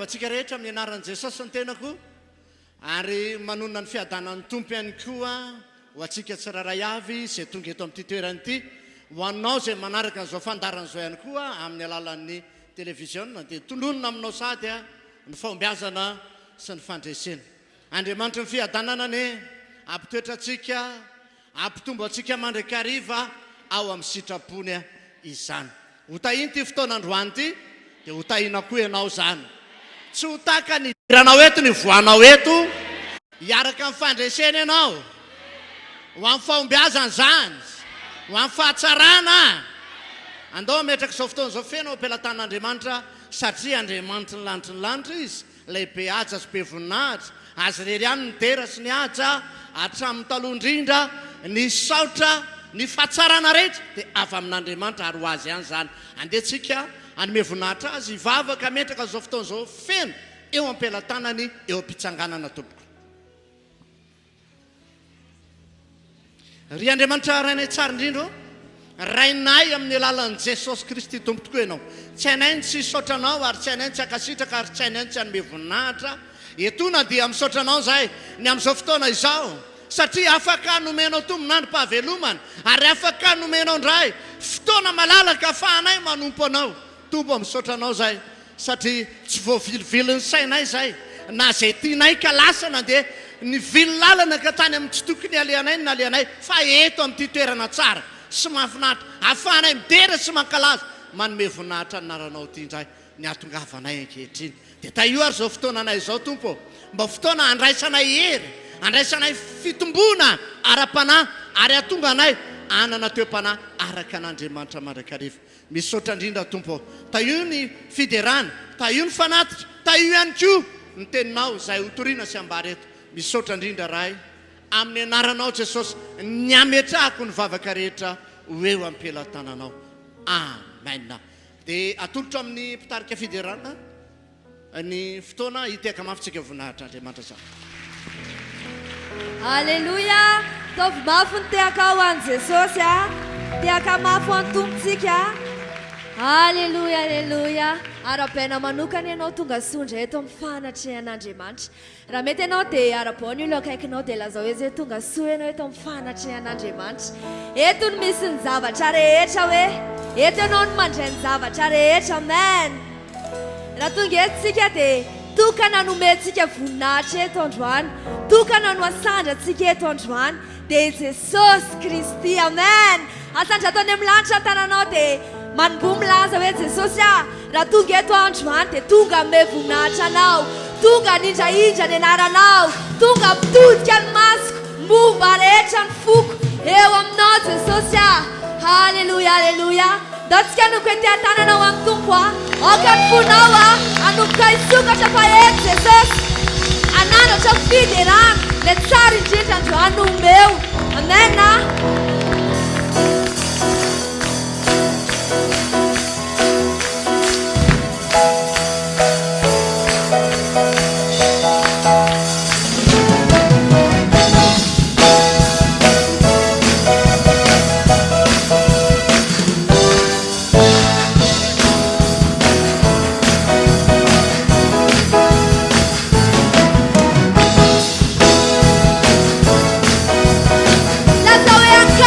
antsika rehetra amin'ny anaran'i Jesosy ny tenako ary manonona ny fiadanan'ny tompo ihany koa ho antsika tsiraray avy izay tonga eto amin'ity toerana ity ho anao izay manaraka an'izao fandarana izao ihany koa amin'ny alalan'ny televiziona dia tondronona aminao sady ny fahombiazana sy ny fandresena. Andriamanitra ny fiadanana ne ampitoetra antsika ampitombo antsika mandraka hariva ao amin'ny sitrapony izany. Ho tahiny ty fotoana androany ty dia ho tahina koa ianao zany. Tsy ho taka ny iranao eto ny voanao eto hiaraka amin'ny fandresena ianao ho amin'ny fahombiazana zany ho amin'ny fahatsarana. Andao metraka izao fotoana izao feno ampelantan'Andriamanitra satria Andriamanitra ny lanitra izy lehibe aja sy be voninahitra azy rery ihany ny dera sy ny aja hatramin'ny taloha indrindra ny saotra ny fahatsarana rehetra dia avy amin'Andriamanitra ary ho azy ihany zany. Andehantsika anome voninahitra azy vavaka metraka izao fotoana izao feno eo ampelantanany eo am-pitsanganana tompoko. Ry Andriamanitra rainay tsara indrindra rainay amin'ny alalan'i Jesosy Kristy tompo tokoa ianao. Tsy hainay tsy saotranao ary tsy hainay tsy akasitraka ary tsy hainay tsy hanome voninahitra etona dia misaotranao zahay ny amin'izao fotoana izao satria afaka nomenao tombonandrom-pahavelomana ary afaka nomenao ndray fotoana malalaka ahafahanay manompo anao. Tompo misaotranao zahay satria tsy voavilivily ny sainay zahay na zay tianay ka lasa na dia ny vily lalana ka tany amin'ny tsy tokony alehanay na alehanay fa eto amin'ity toerana tsara sy mahafinaritra ahafahanay midera sy mankalaza manome voninahitra anaranao ty indray ny atongavanay ankehitriny. Dia taio ary zao fotoana anay izao tompo mba fotoana andraisanay hery andraisanay fitombona ara-panahy ary atonga anay anana teo-panahy araka an'Andriamanitra mandrakariva. Misaotra indrindra tompo taio ny fiderana taio ny fanatitra taio ihany koa ny teninao izay hotoriana sy ambary eto. Misaotra indrindra rahay amin'ny anaranao Jesosy ny ametrahako ny vavaka rehetra ho eo ampelantananao. Amen. Dia atolotra amin'ny mpitarika fiderana ny fotoana hiteka mafitsika voninahitra Andriamanitra zany. Alleluia. Tovy mafy ny tehaka ho an'i Jesosy tehaka mafy ho an'ny tompontsika. Alleluia, alleluia. Ara-baina manokana ianao tonga sondra eto amin'ny fanatrehan'Andriamanitra. Raha mety ianao dia ara-baona ilo akaikinao dia lazao hoe zay tonga soa ianao eto amin'ny fanatrehan'Andriamanitra. Eto no misy ny zavatra rehetra hoe eto ianao no mandray ny zavatra rehetra. Amen. Raha tonga etontsika dia tokana nomentsika voninahitra eto androany, tokana no asandratsika eto androany dia Jesosy Kristy. Amen. Asandra ataony amin'ny lanitra tananao dia manomboa milaza hoe Jesosy raha tonga eto androany dia tonga me voninahitra anao, tonga nindraindra ny anaranao, tonga mpitodika ny masoko momba rehetra ny foko eo aminao Jesosy. Halleluja, halleluja. Datsika nuk ety atananao amin'ny tompo aoka ny fonao anomboka hisokatra fa eto Jesosy anandratra fiderana le tsara indrindra androany nomeo. Amen. Let's go.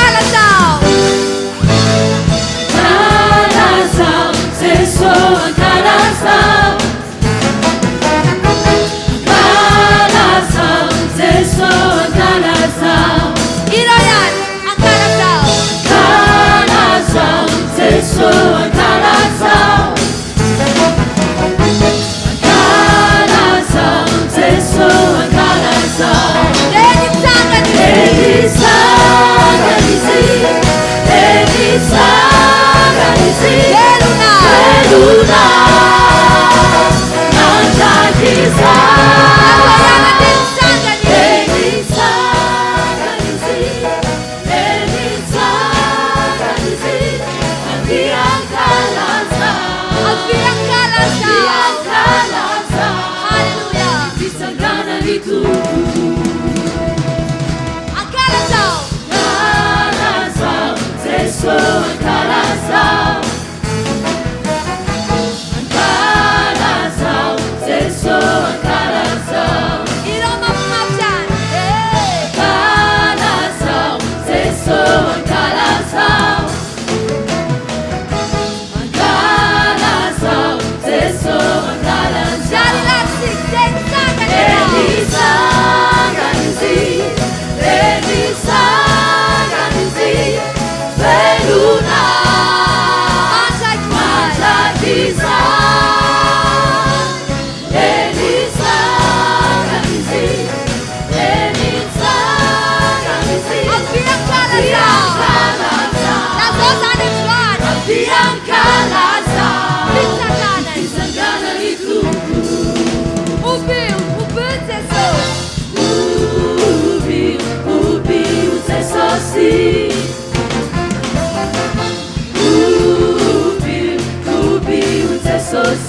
Jesús.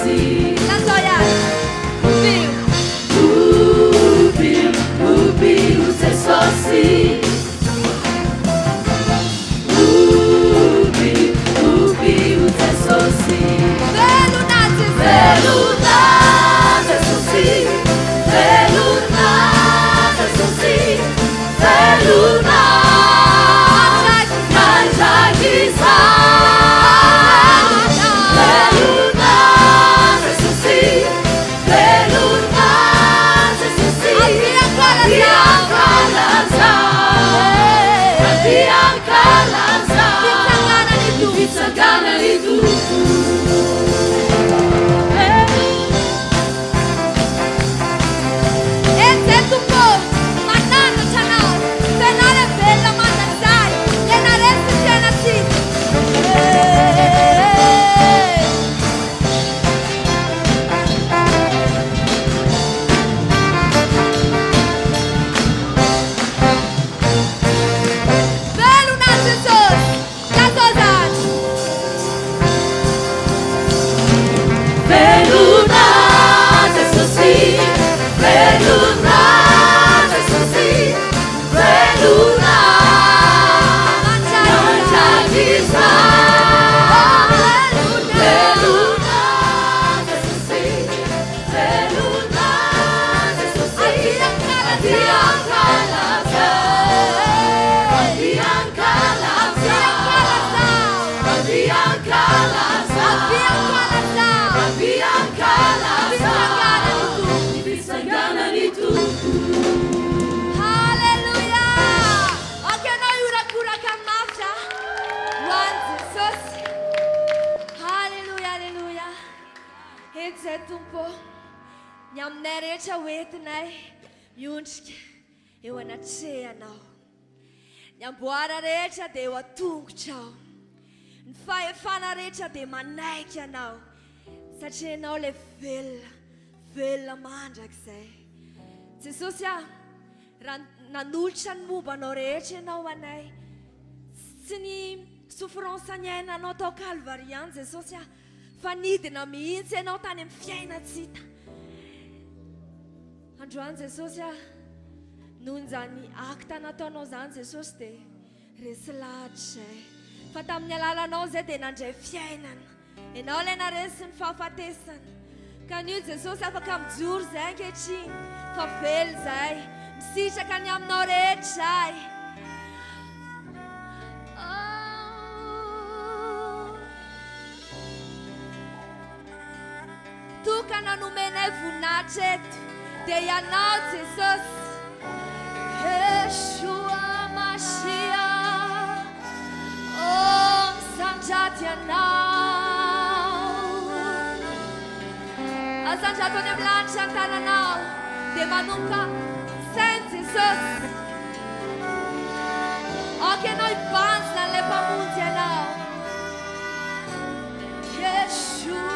La soia. Ubiu Jesús. Ubiu Jesús. Veluna Jesús. Veluna Jesús. Veluna Jesús. Veluna Manjagisa. Veluna Jesús. Veluna Jesús. Abiankalaza. Abiankalaza. Pitsagana lidu. Aminay rehetra hoentinay miondrika eo anatrehanao. Ny amboara rehetra dia eo an-tongotra ao. Ny fahefana rehetra dia manaiky anao satria anao ilay velona mandrakizay. Jesosy raha nanolotra ny momba anao rehetra ianao anay. Tsy ny souffrance ny ainanao tao Calvariany Jesosy fa nidina mihitsy ianao tany amin'ny fiainatsita. Androany Jesosy nohon' izany akta nataonao zany Jesosy dia resy lahatra izay. Fa tamin'ny alalanao izay dia nandray fiainana. Ianao ilay naresy ny fahafatesana. Ka anio Jesosy afaka mijoro izay ankehitriny. Fa velo izay. Misitraka ny aminao rehetra izay. Tokana nomenay voninahitra eto dia ianao Jesosy. Yeshua Mashiach, misandraty ianao. Asandrato any amin'ny lanitra ny tananao dia manomboka Saint Jesosy. Aoka ianao hibanjina an'ilay mpamonjy ianao. Yeshua.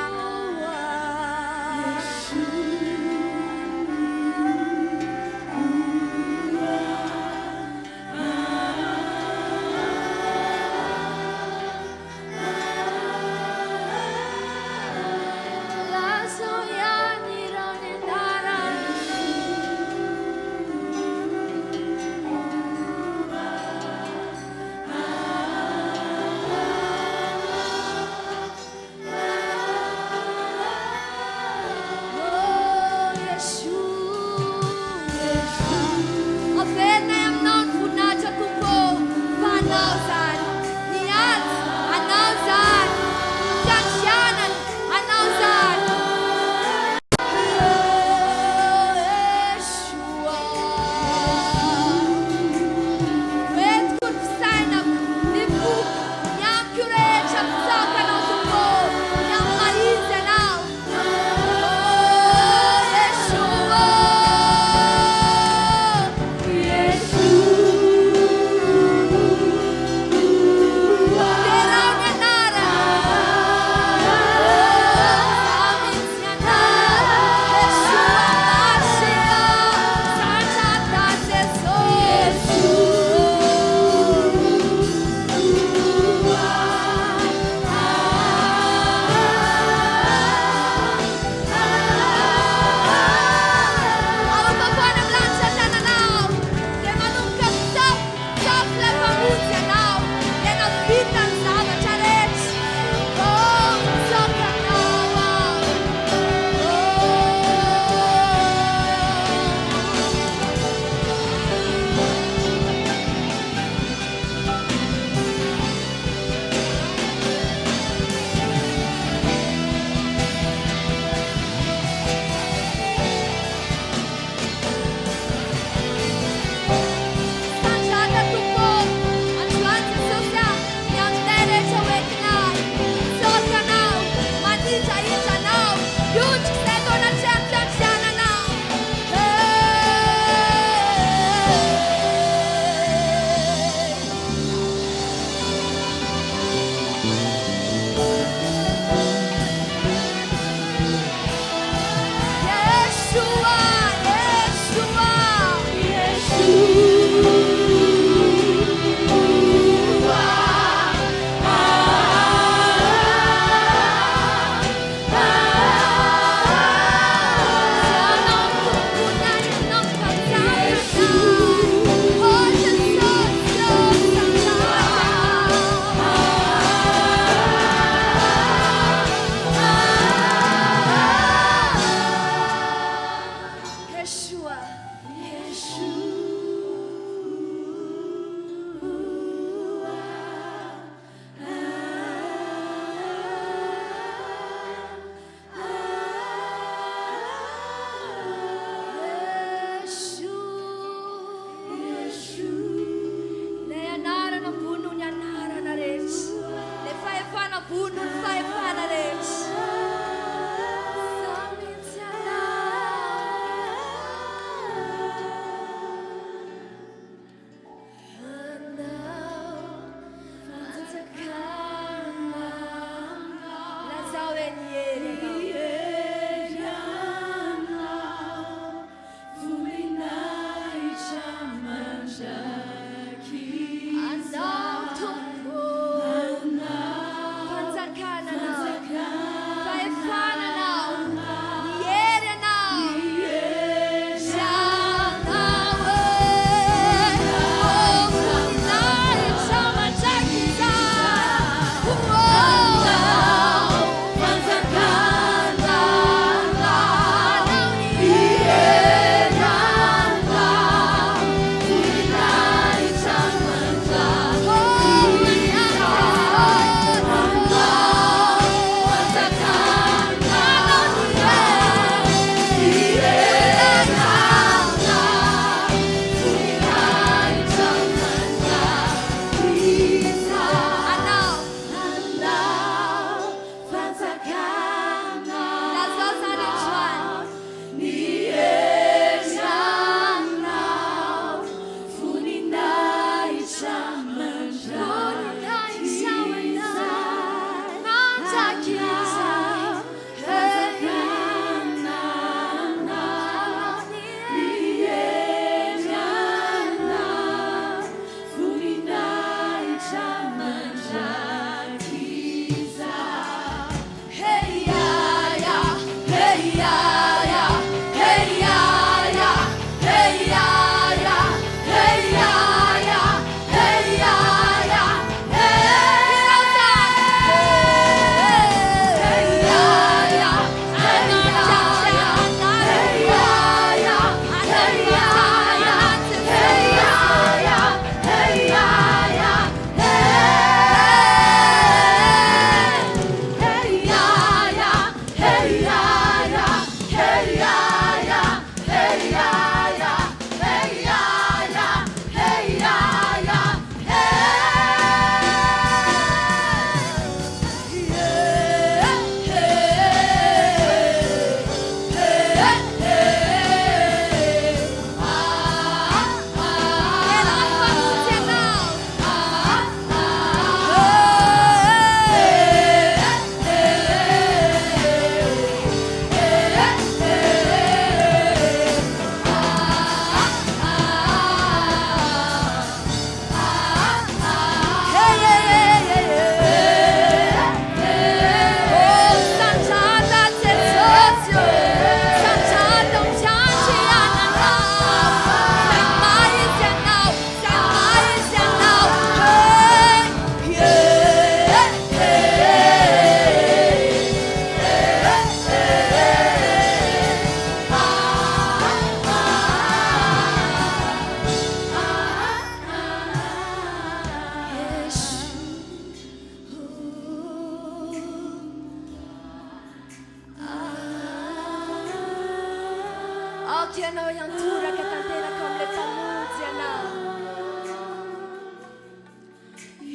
dia anao iantoraka tanteraka amin'ilay mpamonjy anao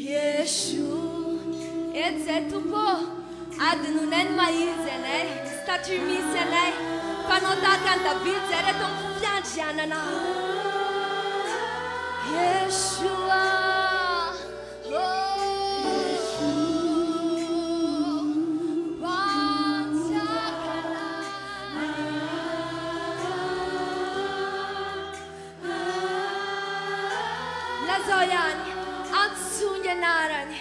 Yeshua eto izay tompo adinonay maizy anay statut misy anay fanao tahaka ny David zay reto amin'ny fiandrianana Yeshua lazao ihany antsoingy anarany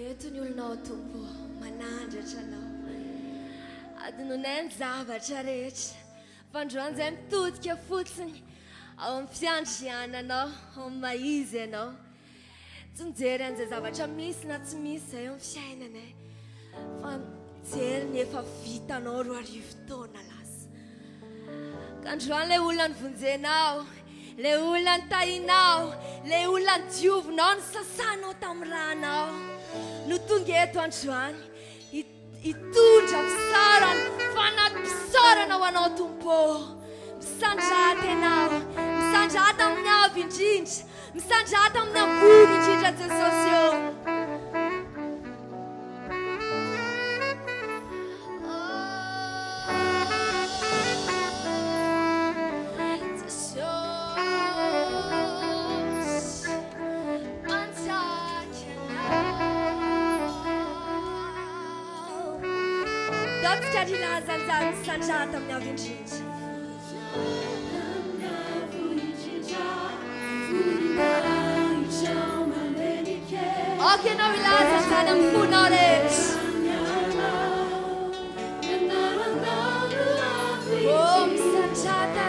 eto ny olonao tompo manandratra anao adinonay ny zavatra rehetra fandroany izay mitodika fotsiny ao amin'ny fiandriananao ao amin'ny maizy ianao tsy mijery an'izay zavatra misy na tsy misy izay ao amin'ny fiainanay fa mijery ny efa vitanao 4 arivo taona lasa ka androany ilay olona nivonjenao ilay olona nitahinao ilay olona nidiovinao ny sasanao tamin'ny ranao no tonga eto androany hitondra fisarana fanahy-pisarana ho anao tompo misandrata ianao misandrata amin'ny avy indrindra misandrata amin'ny ambony indrindra Jesosy eo Dotsika rilazanzany misandrata amin'ny avy indrindra Okay, now we last and I'm full knowledge. Oh, Sanjata,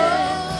Oh,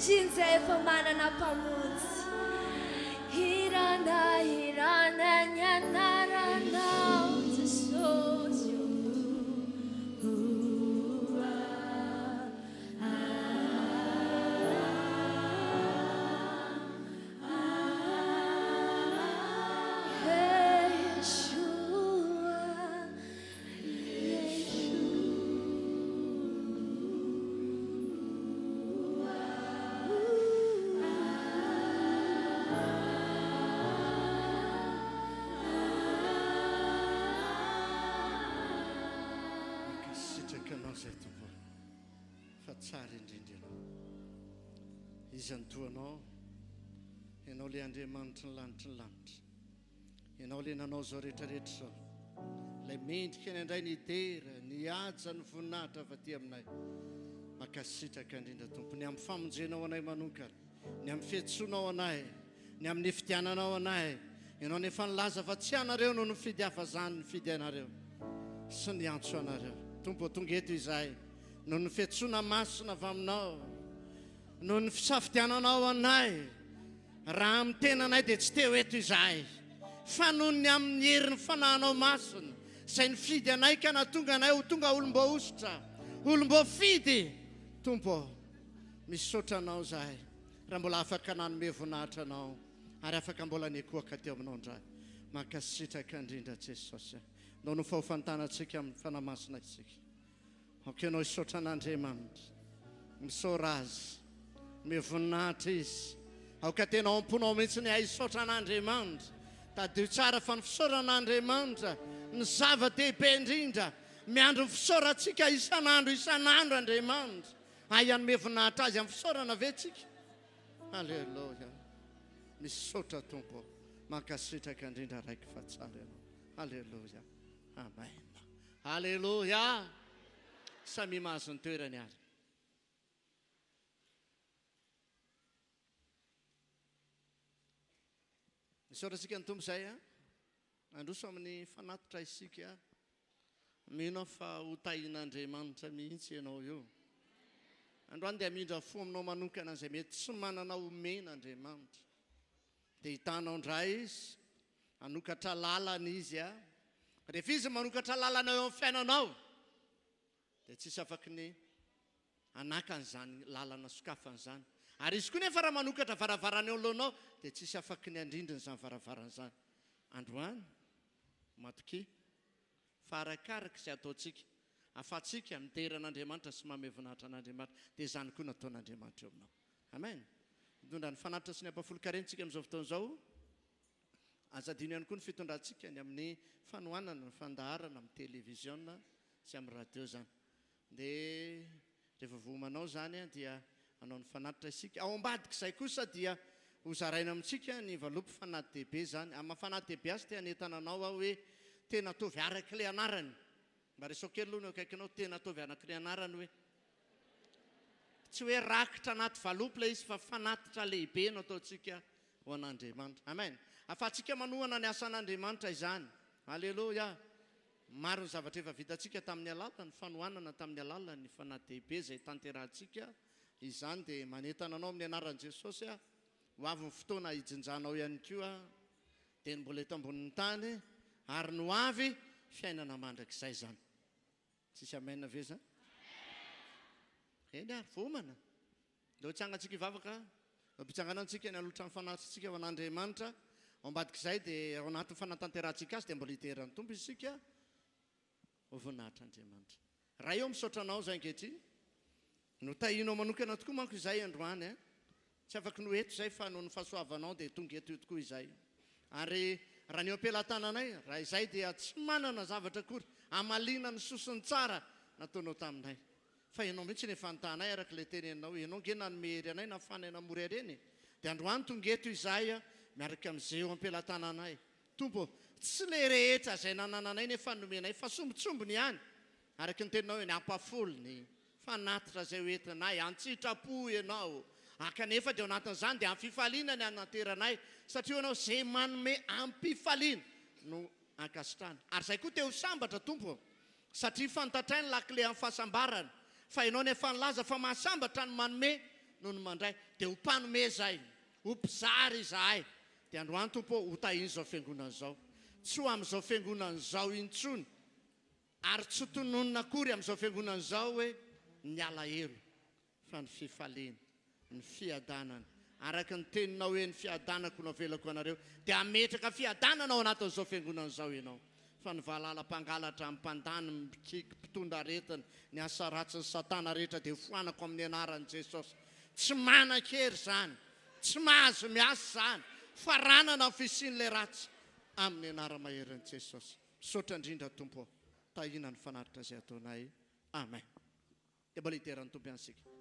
Jinze famana na pamunzi Hirana hirana nyanara na utasosyo anao zay tompo fa tsara indrindra ianao izany toanao ianao le andriamanitra ny lanitra ny lanitra ianao le nanao zao rehetrarehetra zao lay mendrika ny andray ny tera ny aja ny voninahitra avy aty aminay makasitraka indrindra tompo ny amin'ny famonjenao anay manokana ny amin'ny fiantsonao anay ny amin'ny fidiananao anay ianao nefa nilaza fa tsy anareo no nifidy hafa zany nifidy anareo sy ny antso anareo tompo tonga eto izahay no ny fiantsona masina avy aminao no ny fisafidiananao anay raha amin'ny tenanay dia tsy teo eto izahay fa noho ny amin'ny herin'ny fanahinao masina izay nifidy anay ka natonga anay ho tonga olom-boositra olom-bofidy tompo misaotra anao zahay raha mbola afaka nanome voninahitra anao ary afaka mbola nikoaka teo aminao ndray makasitraka indrindra Jesosy nao no fahofantanantsika amin'ny fanamasina isika anao isaotra an'Andriamanitra misaora azy mivoninahitra izy aoka tena amponao mihitsy ny isaotra an'Andriamanitra tadio tsara fa ny fisaoran'Andriamanitra ny zava-dehibe indrindra miandro ny fisaorantsika isan'andro Andriamanitra hanome voninahitra azy amin'ny fisaorana vetsika halleluja misaotra tompo mankasitraka indrindra raiky fa tsara ianao halleluja amen halleluja samy mahazo ny toerany ary misaotratsika ny tompo zay androso amin'ny fanatitra isika mino fa hotahin'Andriamanitra mihitsy ianao io androany dia mindra fo aminao manokana izay mety tsy manana omen'Andriamanitra dia hitanao ndray izy anokatra lalana izy rehefa izy manokatra lalana eo amin'ny fiainanao dia tsisy afaky ny anakan'izany lalana sokafan'izany ary izy koa nefa raha manokatra varavarana eo alohanao dia tsisy afaky ny andrindriny izany varavaran'izany androany matoky fa arakaraka izay ataontsika afatsika miteran'Andriamanitra sy manome voninahitra an'Andriamanitra dia izany koa nataon'Andriamanitra eo aminao amen mitondra ny fanatitra sy ny ampafolo-karentsika amin'izao fotoan'izao azadino ihany koa ny fitondrantsika ny amin'ny fanohanana ny fandaharana amin'ny télévision sy amin'ny radio zany dia rehefa vomanao zany dia anao ny fanatitra isika ao ambadika izay kosa dia hozaraina amintsika ny valopy fanaty dehibe zany amin'ny fanaty dehibe azy tia netananao hoe tena tovy araka le anarany mba resao kely aloha no akaikinao tena tovy araka le anarany hoe tsy hoe rakitra anaty valopy le izy fa fanatitra lehibe no ataontsika ho an'Andriamanitra amen afatsika manohana ny asan'Andriamanitra izany halleluja maro ny zavatra efa vitantsika tamin'ny alala ny fanohanana tamin'ny alala ny fanaty dehibe izay tanterahantsika izany dia manentana anao amin'ny anaran'i Jesosy ho avy ny fotoana hijinjanao ihany koa dia mbola eto ambonin'ny tany ary no avy fiainana mandrakizay zany tsisy amen ve zany eny ary vomana dia hotsangantsika hivavaka mpitsanganantsika ny alotra ny fanatritsika ho an'Andriamanitra ao ambadik'izay dia ao anatin'ny fanatanterantsika azy dia mbola hiteran'ny tompo isika ho voninahitra Andriamanitra raha eo misaotranao zay ankehitriny no tahinao manokana tokoa manko izay androany tsy afaky no eto izay fa noho ny fahasoavanao dia tonga eto tokoa izay ary raha ny eo am-pelantananay raha izay dia tsy manana zavatra akory amalina ny sosiny tsara nataonao taminay fa ianao mihitsy ny fantanay araka le tenenao ianao nge nanomehery anay na fanay namory areny dia androany tonga eto izay miaraka amin'izay eo am-pelantananay tompo tsy le rehetra izay nanananay nefa nomenay fa sombitsombony ihany araka ny teninao hoe ny ampafolony fanatitra zay hoentinay antsitrapo ianao akanefa dia ao anatin'izany dia ampifaliana ny anateranay satria ianao zay manome ampifaliana no ankasitrana ary zay koa te ho sambatra tompo satria fantatrainy lakile amin'ny fahasambarana fa ianao nefa nilaza fa mahasambatra ny manome no ny mandray dia ho mpanome zay ho mpizary izahay dia androany tompo ho tahiny zao fiangonana zao tsy ho amin'izao fiangonana zao intsony ary tsy tononona akory amin'izao fiangonana zao hoe ny alahelo fa ny fifaliana ny fiadanana araka ny teninao hoe ny fiadanako no avelako anareo dia ametraka fiadanana ao anatin'izao fiangonana zao ianao fa ny valala-mpangalatra mpandany mikiky mpitondra aretina ny asa ratsy ny satana rehetra dia foanako amin'ny anaran'i Jesosy tsy manan-kery zany tsy mahazo miasa zany fa ranana ny fisian'ilay ratsy amin'ny anara-maheran'i Jesosy misaotra indrindra tompo tahina ny fanaritra izay ataonay amen dia mbola hiterany tompo ansika.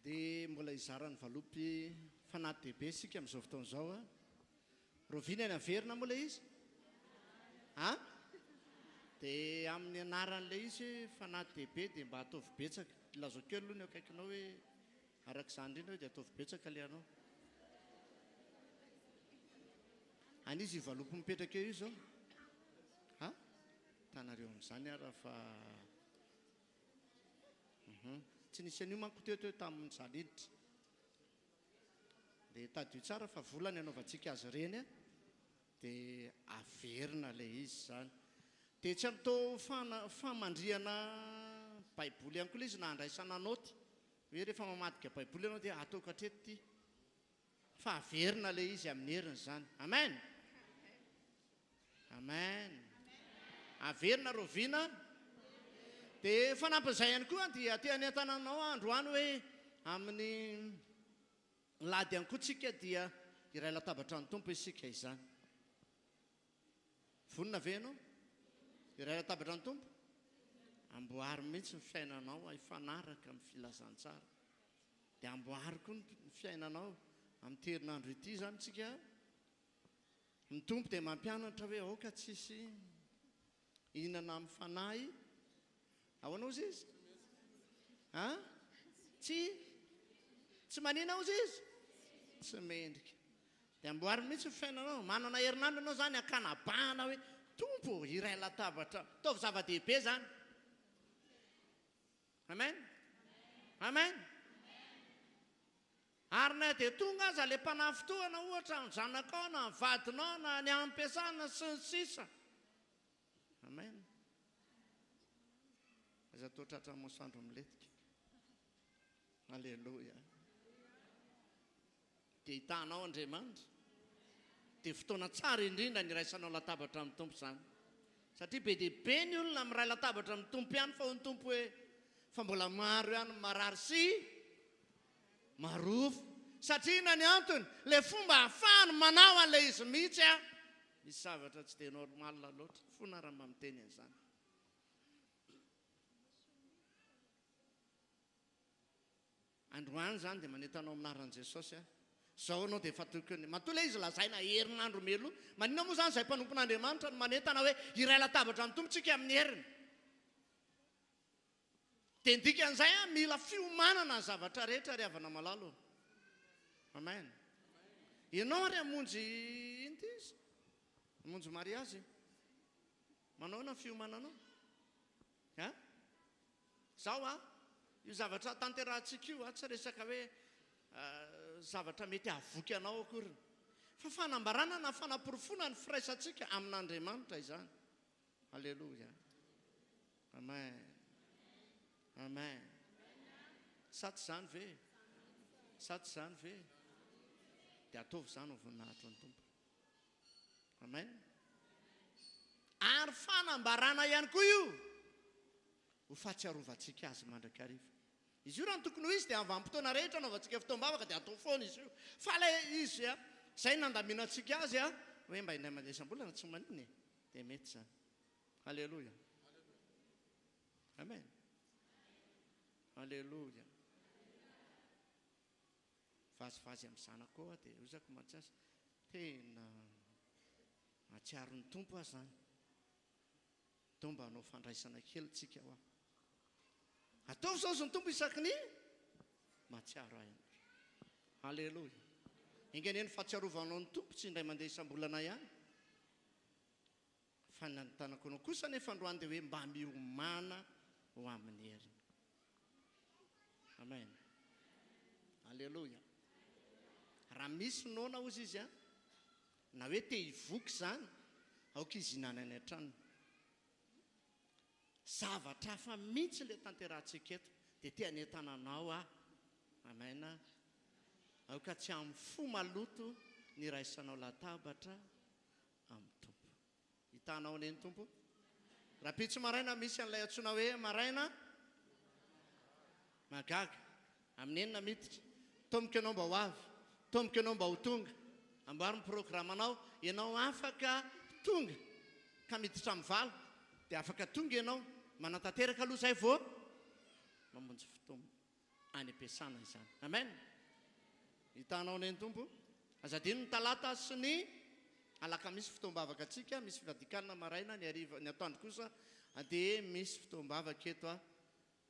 dia mbola izarany valopy fanaty dehibe sika amin'izao fotoana izao a roviny any averina moa ilay izy dia amin'ny anaran'ilay izy fanaty dehibe dia mba ataovy betsaka lazao kely aloha ny akaikinao hoe arak'izany indrindra hoe dia ataovy betsaka ilay anao anizy valopy mipetraka eo izy zao tanareo amin'izany ara fa tsy nisy an'io manko teo tamin'ny zaliditra dia tadio tsara fa volany anaovantsika azy ireny dia averina ilay izy zany dia tsy atao famandriana baiboly ihany koa ilay izy na handraisana naoty hoe rehefa mamadika baiboly ianao dia ataoko hatreto ty fa averina le izy amin'ny heriny zany. Amen. Amen. Averina roviana. Dia fanampin'izay ihany koa dia teany an-tananao androany hoe amin'ny lady ihany koa tsika dia iray latabatra ny tompo isika izany. Vonina ve ianao? Iray latabatra ny tompo? Amboary mihitsy ny fiainanao ifanaraka amin'ny filazantsara. Dia amboary koa ny fiainanao amin'ny terinandro ity zany tsika. Ny tompo dia mampianatra hoe aoka tsisy ihinana amin'ny fanahy. Ahoana ozy izy? Tsy manina ozy izy? Tsy mendrika. Dia amboary mihitsy ny fiainanao. Manana herinandro ianao zany akanabahana hoe tompo iray latabatra. Taovy zava-dehibe zany. Amen. Amen. Ary na dia tonga aza le mpanafitoana ohatra ny zanakao na ny vadinao na ny ampiasana sy ny sisa. Amen. Aza toa tratra mosandro miletika. Alleluia. Dia hitanao Andriamanitra. Dia fotoana tsara indrindra ny raisanao latabatra amin'ny tompo zany. Satria be dia be ny olona miray latabatra amin'ny tompo ihany fa ho ny tompo hoe fa mbola maro ihany marary sy marofo. Satria na ny antony le fomba ahafahany manao an'ilay izy mihitsy misy zavatra tsy dia normal loatra. Fona raha mba miteny an'izany. Androany zany dia manetanao aminaran'i Jesosy zao anao dia efa tokony matoa ilay izy lazaina herinandro melo. Maninona moa zany izay mpanompon'Andriamanitra no manentana hoe iray latabatra amin'ny tompontsika amin'ny heriny. Dia ndika an'izay mila fiomanana ny zavatra rehetra ry havana malalo. Amen. Ianao ry hamonjy iny ty izy? Hamonjy mariazy? Manao na fiomananao? Zao io zavatra tanterahantsika io tsy resaka hoe zavatra mety havoky anao akory. Fa fanambarana na fanaporofona ny firaisantsika amin'Andriamanitra izany. Alleluia. Amen. Amen. Saty zany ve? Saty zany ve? Dia ataovy zany ho voninahitra ny tompo. Amen. Ary fanambarana ihany koa io ho fahatsiarovantsika azy mandrakariva. Izy io raha ny tokony ho izy dia avanim-potoana rehetra anaovantsika fotoam-bavaka dia atao foana izy io. Fa ilay izy izay nandaminantsika azy hoe mba indray mandeha isam-bolana tsy maniny dia mety zany. Alleluia. Amen. Alleluia. Vazivazy amin'ny zanako dia ozako matsiasy tena matsiaro ny tompo azy zany. Tomba hanao fandraisana kely tsika ho ataovy zao sy ny tompo isaky ny matsiaro ahy. Alleluia. Ingeneny fahatsiarovanao ny tompo tsy indray mandeha isam-bolana ihany. Fa nantanako anao kosa nefa androany dia hoe mba miomana ho amin'ny heriny. Amen. Alleluia. Raha misy nona ozy izy na hoe te hivoky zany aoka izy hinanany an-tranony. Zavatra hafa mihitsy le tanterahantsika eto dia te hanetananao Amen. Aoka tsy amin'ny fo maloto ny raisanao latabatra amin'ny tompo. Hitanao neny tompo? Raha pitso maraina misy an'ilay antsoina hoe maraina magaga. Amin'ny enina miditra. Tomboka ianao mba ho avy. Tomboka ianao mba ho tonga. Amboary ny programanao ianao afaka tonga ka miditra amin'ny valo dia afaka tonga ianao. Manatanteraka aloha izay vao mamonjy fotoana any am-piasana izany. Amen. Hitanao neny tompo? Azadino ny talata sy ny alakamisy fotoam-bavaka atsika. Misy fifadian-kanina maraina ny hariva ny atoandro kosa dia misy fotoam-bavaka eto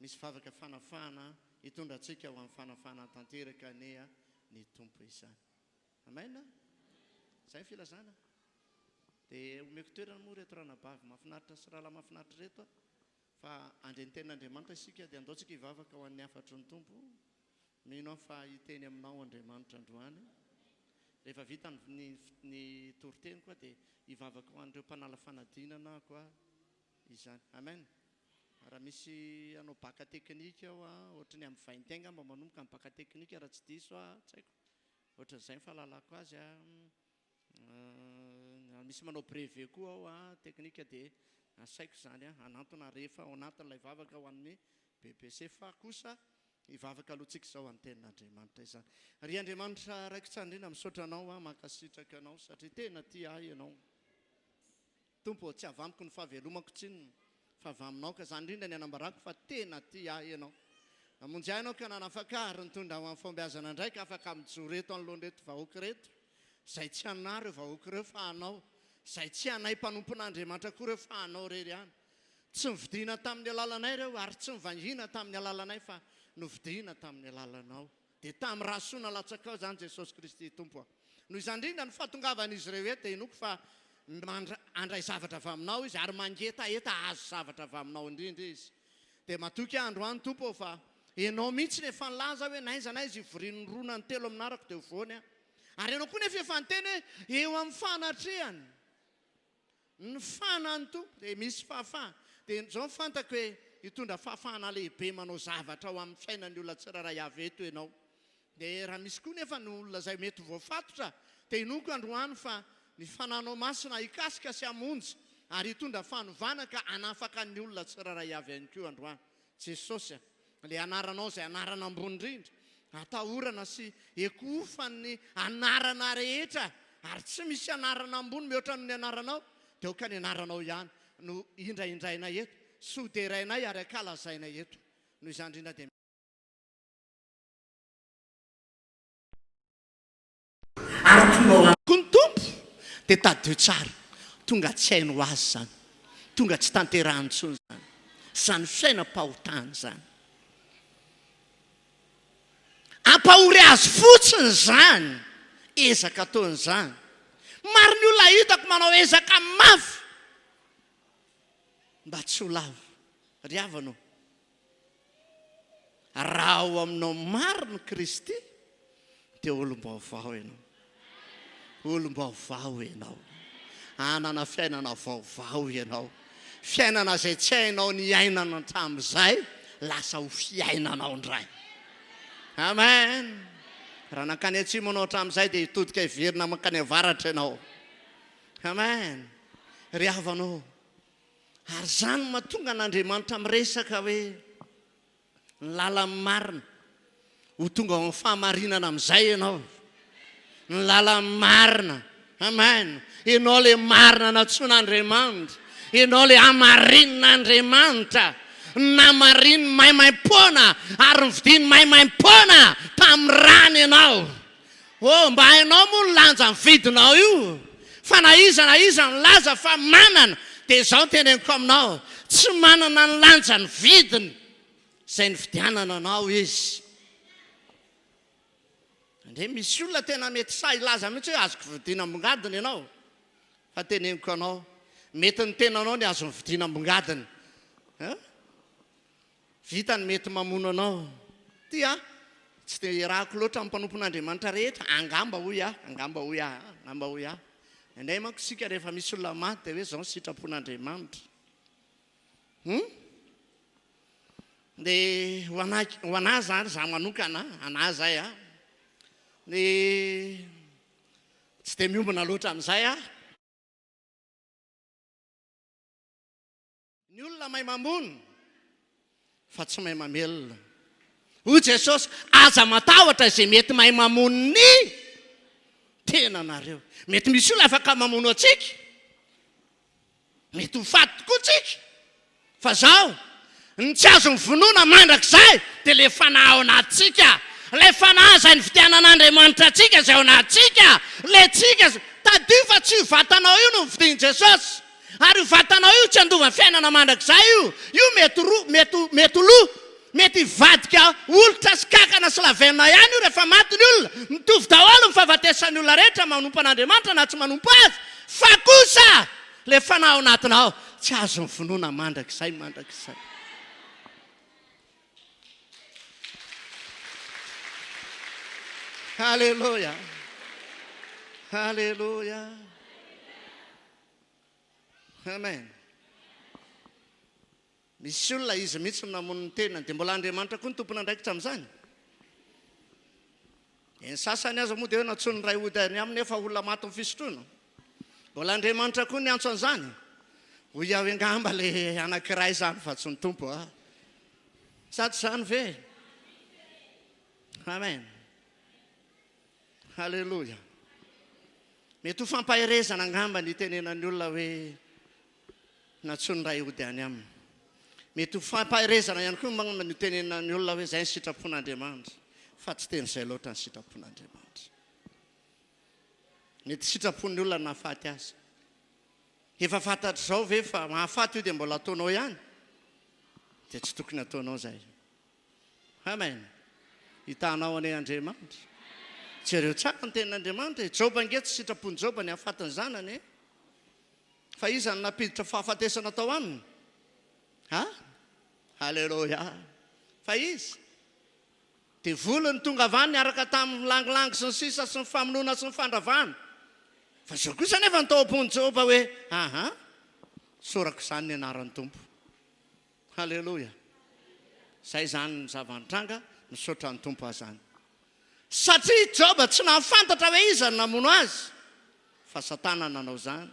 misy vavaka fanafahana hitondra atsika ho amin'ny fanafahana tanteraka ny tompo izany. Amen. Izay filazana. Dia omeko toerana moa reto ranabavy mahafinaritra sy rahalahy mahafinaritra reto fa andreny ten'Andriamanitra isika dia andaontsika hivavaka ho an'ny afatry ny tompo. Mino fa hiteny aminao Andriamanitra androany. Rehefa vita ny toriteny koa dia hivavaka ho an'ireo mpanala fanadinana koa izany. Amen. raha misy anao baka teknika ao ohatra ny amin'ny vaintegna mba manomboka amin'ny baka teknika raha tsy diso tsy haiko ohatran'izay fahalalako azy misy manao brevet koa ao teknika dia asaiko zany anatona rehefa ao anatin'ilay vavaka ho an'ny BBC fa kosa hivavaka alohantsika izao amin'ny tenin'Andriamanitra izany. Ry Andriamanitra raikitra indrindra misaotra anao mankasitraka anao satria tena tia ahy ianao. Tompo tsy avamiko ny fahavelomako tsinona fa avy aminao ka izany indrindra ny anambarako fa tena tia ahy ianao. Namonjy ahy ianao ka nanafakary nitondra ho amin'ny fombiazana ndraika afaka mijoro reto anoloana reto vahoaka reto izay tsy anay ireo vahoaka ireo fa anao, izay tsy anay mpanompon'Andriamanitra koa ireo fa anao rery ihany. Tsy nividiana tamin'ny alalanay ireo ary tsy nivangina tamin'ny alalanay fa novidiana tamin'ny alalanao. Dia tamin'ny rahasoana latsakao izany Jesosy Kristy Tompo. Noho izany indrindra ny fahatongavan'izy ireo eto dia hinoko fa andray zavatra avy aminao izy ary mangetaeta azo zavatra avy aminao indrindra izy. Dia matoky androany Tompo fa ianao mihitsy ny efa nilaza hoe naizana izy ivorian'ny rona ny telo aminarako dia voany. Ary ianao koa nefa efa niteny hoe eo amin'ny fanatrehany ny fanany Tompo dia misy fahafahana. Dia izao fantako hoe hitondra fahafahana lehibe manao zavatra ao amin'ny fiainan'ny olona tsiraray avy eto ianao. Dia raha misy koa nefa ny olona izay mety voafatotra dia hinoko androany fa ny fananao masina hikasika sy hamonjy ary hitondra fanovana ka anafaka ny olona tsiraray avy ihany koa androany. Jesosy ilay anaranao izay anarana ambony indrindra atahorana sy ekofan'ny anarana rehetra ary tsy misy anarana ambony mihoatra ny anaranao dia oka ny anaranao ihany no indraindrainay eto soderainay ary akalazainay eto. Noho izany indrindra dia ary tonga ao amiko ny Tompo dia tadio tsara tonga tsy haino azy zany, tonga tsy tanterahany intsony zany, zany fiainam-pahotany zany, ampahory azy fotsiny zany, ezaka ataony zany. Maro ny olona hitako manao ezaka mafy mba tsy ho lava. Ry havanao, raha ao aminao marina Kristy dia olom-baovao ianao, olom-baovao ianao, anana fiainana vaovao ianao. Fiainana izay tsy hainao ny ainana tamin'izay lasa ho fiainanao indray. Amen. Raha nankany atsimo anao hatramin'izay dia hitodika hiverina mankany avaratra ianao. Amen. Ry havanao, ary zany mahatonga an'Andriamanitra miresaka hoe ny lalany marina ho tonga ao amin'ny fahamarinana amin'izay ianao, ny lalany marina. Amen. Ianao le marina natsoin'Andriamanitra, ianao le amarin'Andriamanitra, namarin'ny maimaim-poana ary nividiny maimaim-poana tamin'ny rano ianao. Mba hainao moa ny lanja ny vidinao io, fa na iza ny laza fa manana dia izao teneniko aminao tsy manana ny lanja ny vidiny izay nividianana anao izy. Ndre misy olona tena mety sa ilaza mihitsy hoe azoko vidiana ambongadiny ianao, fa teneniko anao mety ny tenanao ny azo nividiana ambongadiny. Vita ny mety mamono anao. Tia tsy dia rahako loatra amin'ny mpanompon'Andriamanitra rehetra, angamba hoy aho. Indray manko sika rehefa misy olona maty dia hoe izao sitrapon'Andriamanitra. Dia ho anahy zany za manokana, anahy zay dia tsy dia miombona loatra amin'izay ny olona mahay mamono fa tsy mahay mamelona. Hoy Jesosy, aza matahotra izay mety mahay mamono ny tena nareo. Mety misy olona afaka mamono atsika, mety ho faty tokoa tsika, fa zao ny tsy azo mivonoana mandrakizay dia le fanahy ao anatsika, le fanahy izay nividianan'Andriamanitra atsika izay ao anatsika, le tsika tadio fa tsy vatanao io no nividian'i Jesosy. Ary io vatanao io tsy andova fiainana mandrakizay io mety loha, mety hivadika olotra sy kakana sy lavenina ihany io rehefa maty ny olona. Mitovy daholo ny fahafatesan'ny olona rehetra manompo an'Andriamanitra na tsy manompo azy, fa kosa le fanahy ao anatinao tsy azo mivonoana mandrakizay. Halleluja. Halleluja. Amen. misy olona izy mihitsy namon'ny tenany dia mbola Andriamanitra koa ny tompona andraikitra amin'izany. Ny sasany aza moa dia hoe natsony ray ody any aminy efa olona maty ny fisotroana. Mbola Andriamanitra koa ny antso an'izany. Hoy iaho angamba le anankiray izany fa tsy ny tompo a. Sady izany ve? Amen. Halleluja. Mety ho fampahirezana angamba ny tenenan'ny olona hoe natsony ray ody any aminy. Mety ho fampahirezana ihany koa magnana ny tenenan'ny olona hoe izay ny sitrapon'Andriamanitra. Fa tsy teny izay loatra ny sitrapon'Andriamanitra. Mety sitrapon'ny olona nahafaty azy. Efa fantatra izao ve fa mahafaty io dia mbola ataonao ihany. Dia tsy tokony ataonao izay. Amen. Hitanao anay Andriamanitra. Jereo tsara ny tenin'Andriamanitra. Joba nge tsy sitrapon'ny Joba ny hahafatiny zanany. Fa izy ny napiditra fahafatesana tao aminy. Ha? Halleluja. Fa izy. Dia volony tonga avany niaraka tamin'ny langilangy sy ny sisa sy ny famonoana sy ny fandravana. Fa zao kosa nefa ny tao am-pony Joba hoe aha, sorako izany ny anaran'ny tompo. Halleluja. Izay izany ny zava-nitranga misaotra ny tompo azany. Satria Joba tsy nahafantatra hoe iza ny namono azy. Fa Satana nanao izany.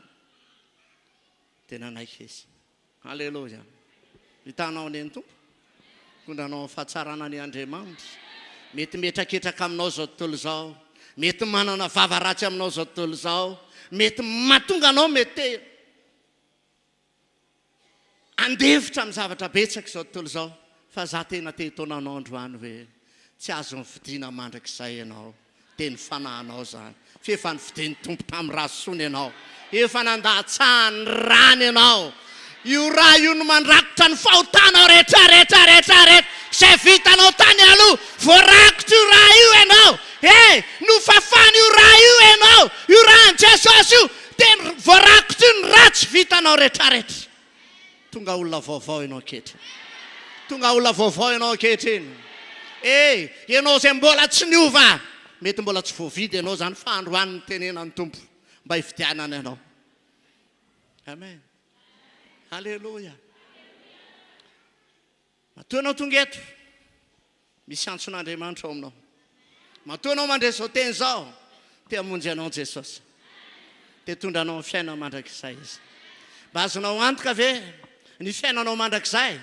Dia nanaiky izy. Halleluja. Hitanao ny tompo. Kondranao ny fahatsarana ny Andriamanitra. Mety metraketraka aminao zao tontolo izao. Mety manana vavaratsy aminao zao tontolo izao. Mety mahatonga anao mety andefitra amin'ny zavatra betsaka zao tontolo izao. Fa za tena te hitonanao androany hoe tsy azo ny fidiana mandrakizay ianao. Dia ny fanahinao zany. Fa efa ny fidian'ny tompo tamin'ny rasoany ianao. Efa nandatsahany rany ianao. Io raha io no mandrakotra ny fahotanao rehetra. Izay vitanao tany aloha. Voarakitra io raha io ianao. No fafana io raha io ianao. Io rahan'i Jesosy io. Dia voarakitra io ny ratsy vitanao rehetra. Tonga olona vaovao ianao ankehitriny. Tonga olona vaovao ianao ankehitriny. Ianao izay mbola tsy niova. Mety mbola tsy voavidy ianao zany fa androany ny tenenan'ny tompo. Mba hifidianana ianao. Amen. Halleluja. Matoa anao tonga eto. Misy antson'Andriamanitra ao aminao. Matoa anao mandray izao teny izao. Te hamonjy anao Jesosy. Te tondranao ny fiainana mandrakizay izy. Mba azonao antoka ve ny fiainanao mandrakizay?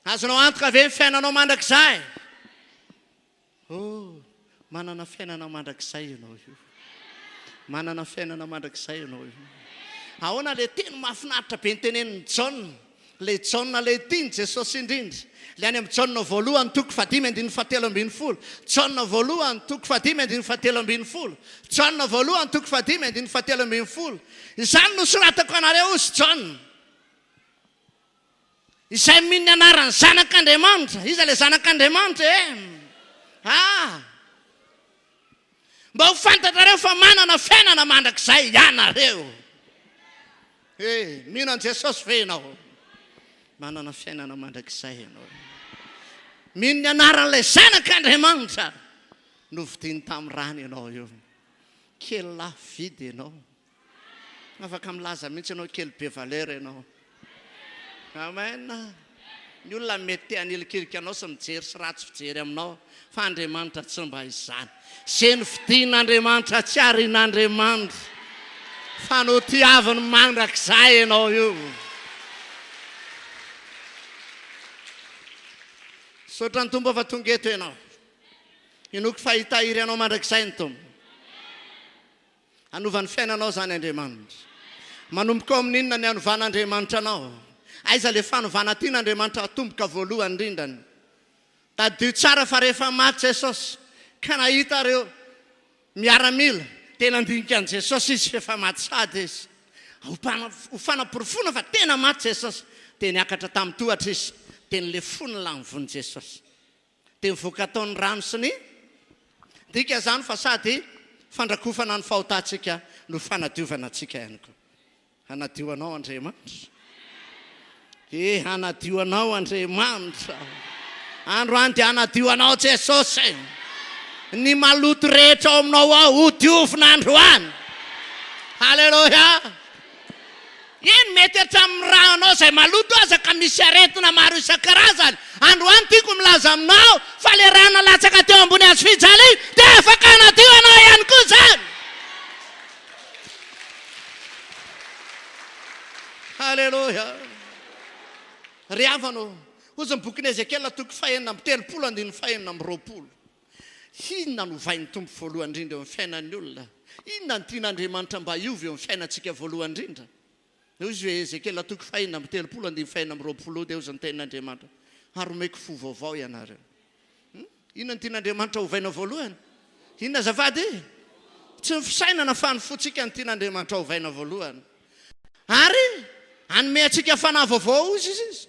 Azonao antoka ve ny fiainanao mandrakizay? Manana fiainana mandrakizay ianao io. Manana fiainana mandrakizay ianao io. Ahoana le teny mahafinaritra be ny tenen'ny Jaona. Le Jaona le tiany Jesosy indrindra. Le any amin'ny Jaona voalohany toko 5:17. Jaona voalohany toko 5:17. Jaona voalohany toko 5:17. Izany no soratako anareo ozy Jaona. Izay miny anarany zanak'Andriamanitra. Iza le zanak'Andriamanitra mba ho fantatrareo fa manana fiainana mandrakizay ianareo. Mihinan Jesosy ve ianao? Manana fiainana mandrakizay ianao. Mino ny anaran'ilay zanak'Andriamanitra. Novidiany tamin'ny rany ianao io. Kely lafo vidy ianao. Afaka milaza mihitsy ianao kely be valeur ianao. Amen. Ny olona mety hanelikilika anao sy mijery sy ratsy fijery aminao. Fa Andriamanitra tsy mba izany. Izay ny fidian'Andriamanitra tsy arian'Andriamanitra. Fa no tiaviny mandrakizay ianao io. Saotra ny tompo fa tonga eto ianao. Inoko fahitahiry ianao mandrakizay ny tompo. Hanovany fiainanao zany Andriamanitra. Manomboka amin'inona ny hanovan'Andriamanitra anao. Aiza le fanovana tian'Andriamanitra atomboka voalohany indrindrany. Tadio tsara fa rehefa maty Jesosy ka nahita reo miaramila tena andinika an' Jesosy izy efa maty sady izy. Ho fanaporofona fa tena maty Jesosy. Dia niakatra tamin'ny tohatra izy. Dia nile fony lavon'i Jesosy. Dia nivoaka taon'ny rano sy ny dika zany fa sady fandrakofana ny fahotantsika no fanadiovana antsika ihany koa. Hanadio anao Andriamanitra. Hanadio anao Andriamanitra. Androany dia hanadio anao Jesosy. Ny maloto rehetra ao aminao ao ho diovina androany. Halleluja. eny mety hatramin'ny raha anao izay maloto aza ka misy aretina maro isan-karazany androany tiako milaza aminao fa le raha nalatsaka teo ambony azo fijaly dia afaka anadio anao ihany koa zany. Halleluja. Ry havano ozy ny bokin'ny Ezekela toko 5:30-20. Inona no vain'ny tompo voalohany indrindra eo amin'ny fiainan'ny olona? Inona ny tian'Andriamanitra mba hiovy eo amin'ny fiainantsika voalohany indrindra? Ozy hoe Ezekela toko 5:30-20 dia ozy ny tenin'Andriamanitra haromeko fo vaovao ianareo. Inona ny tian'Andriamanitra hovaina voalohany? Inona azafady? Tsy fisainana fa ny fotsika ny tian'Andriamanitra hovaina voalohany. Ary anome antsika fanahy vaovao ozy izy.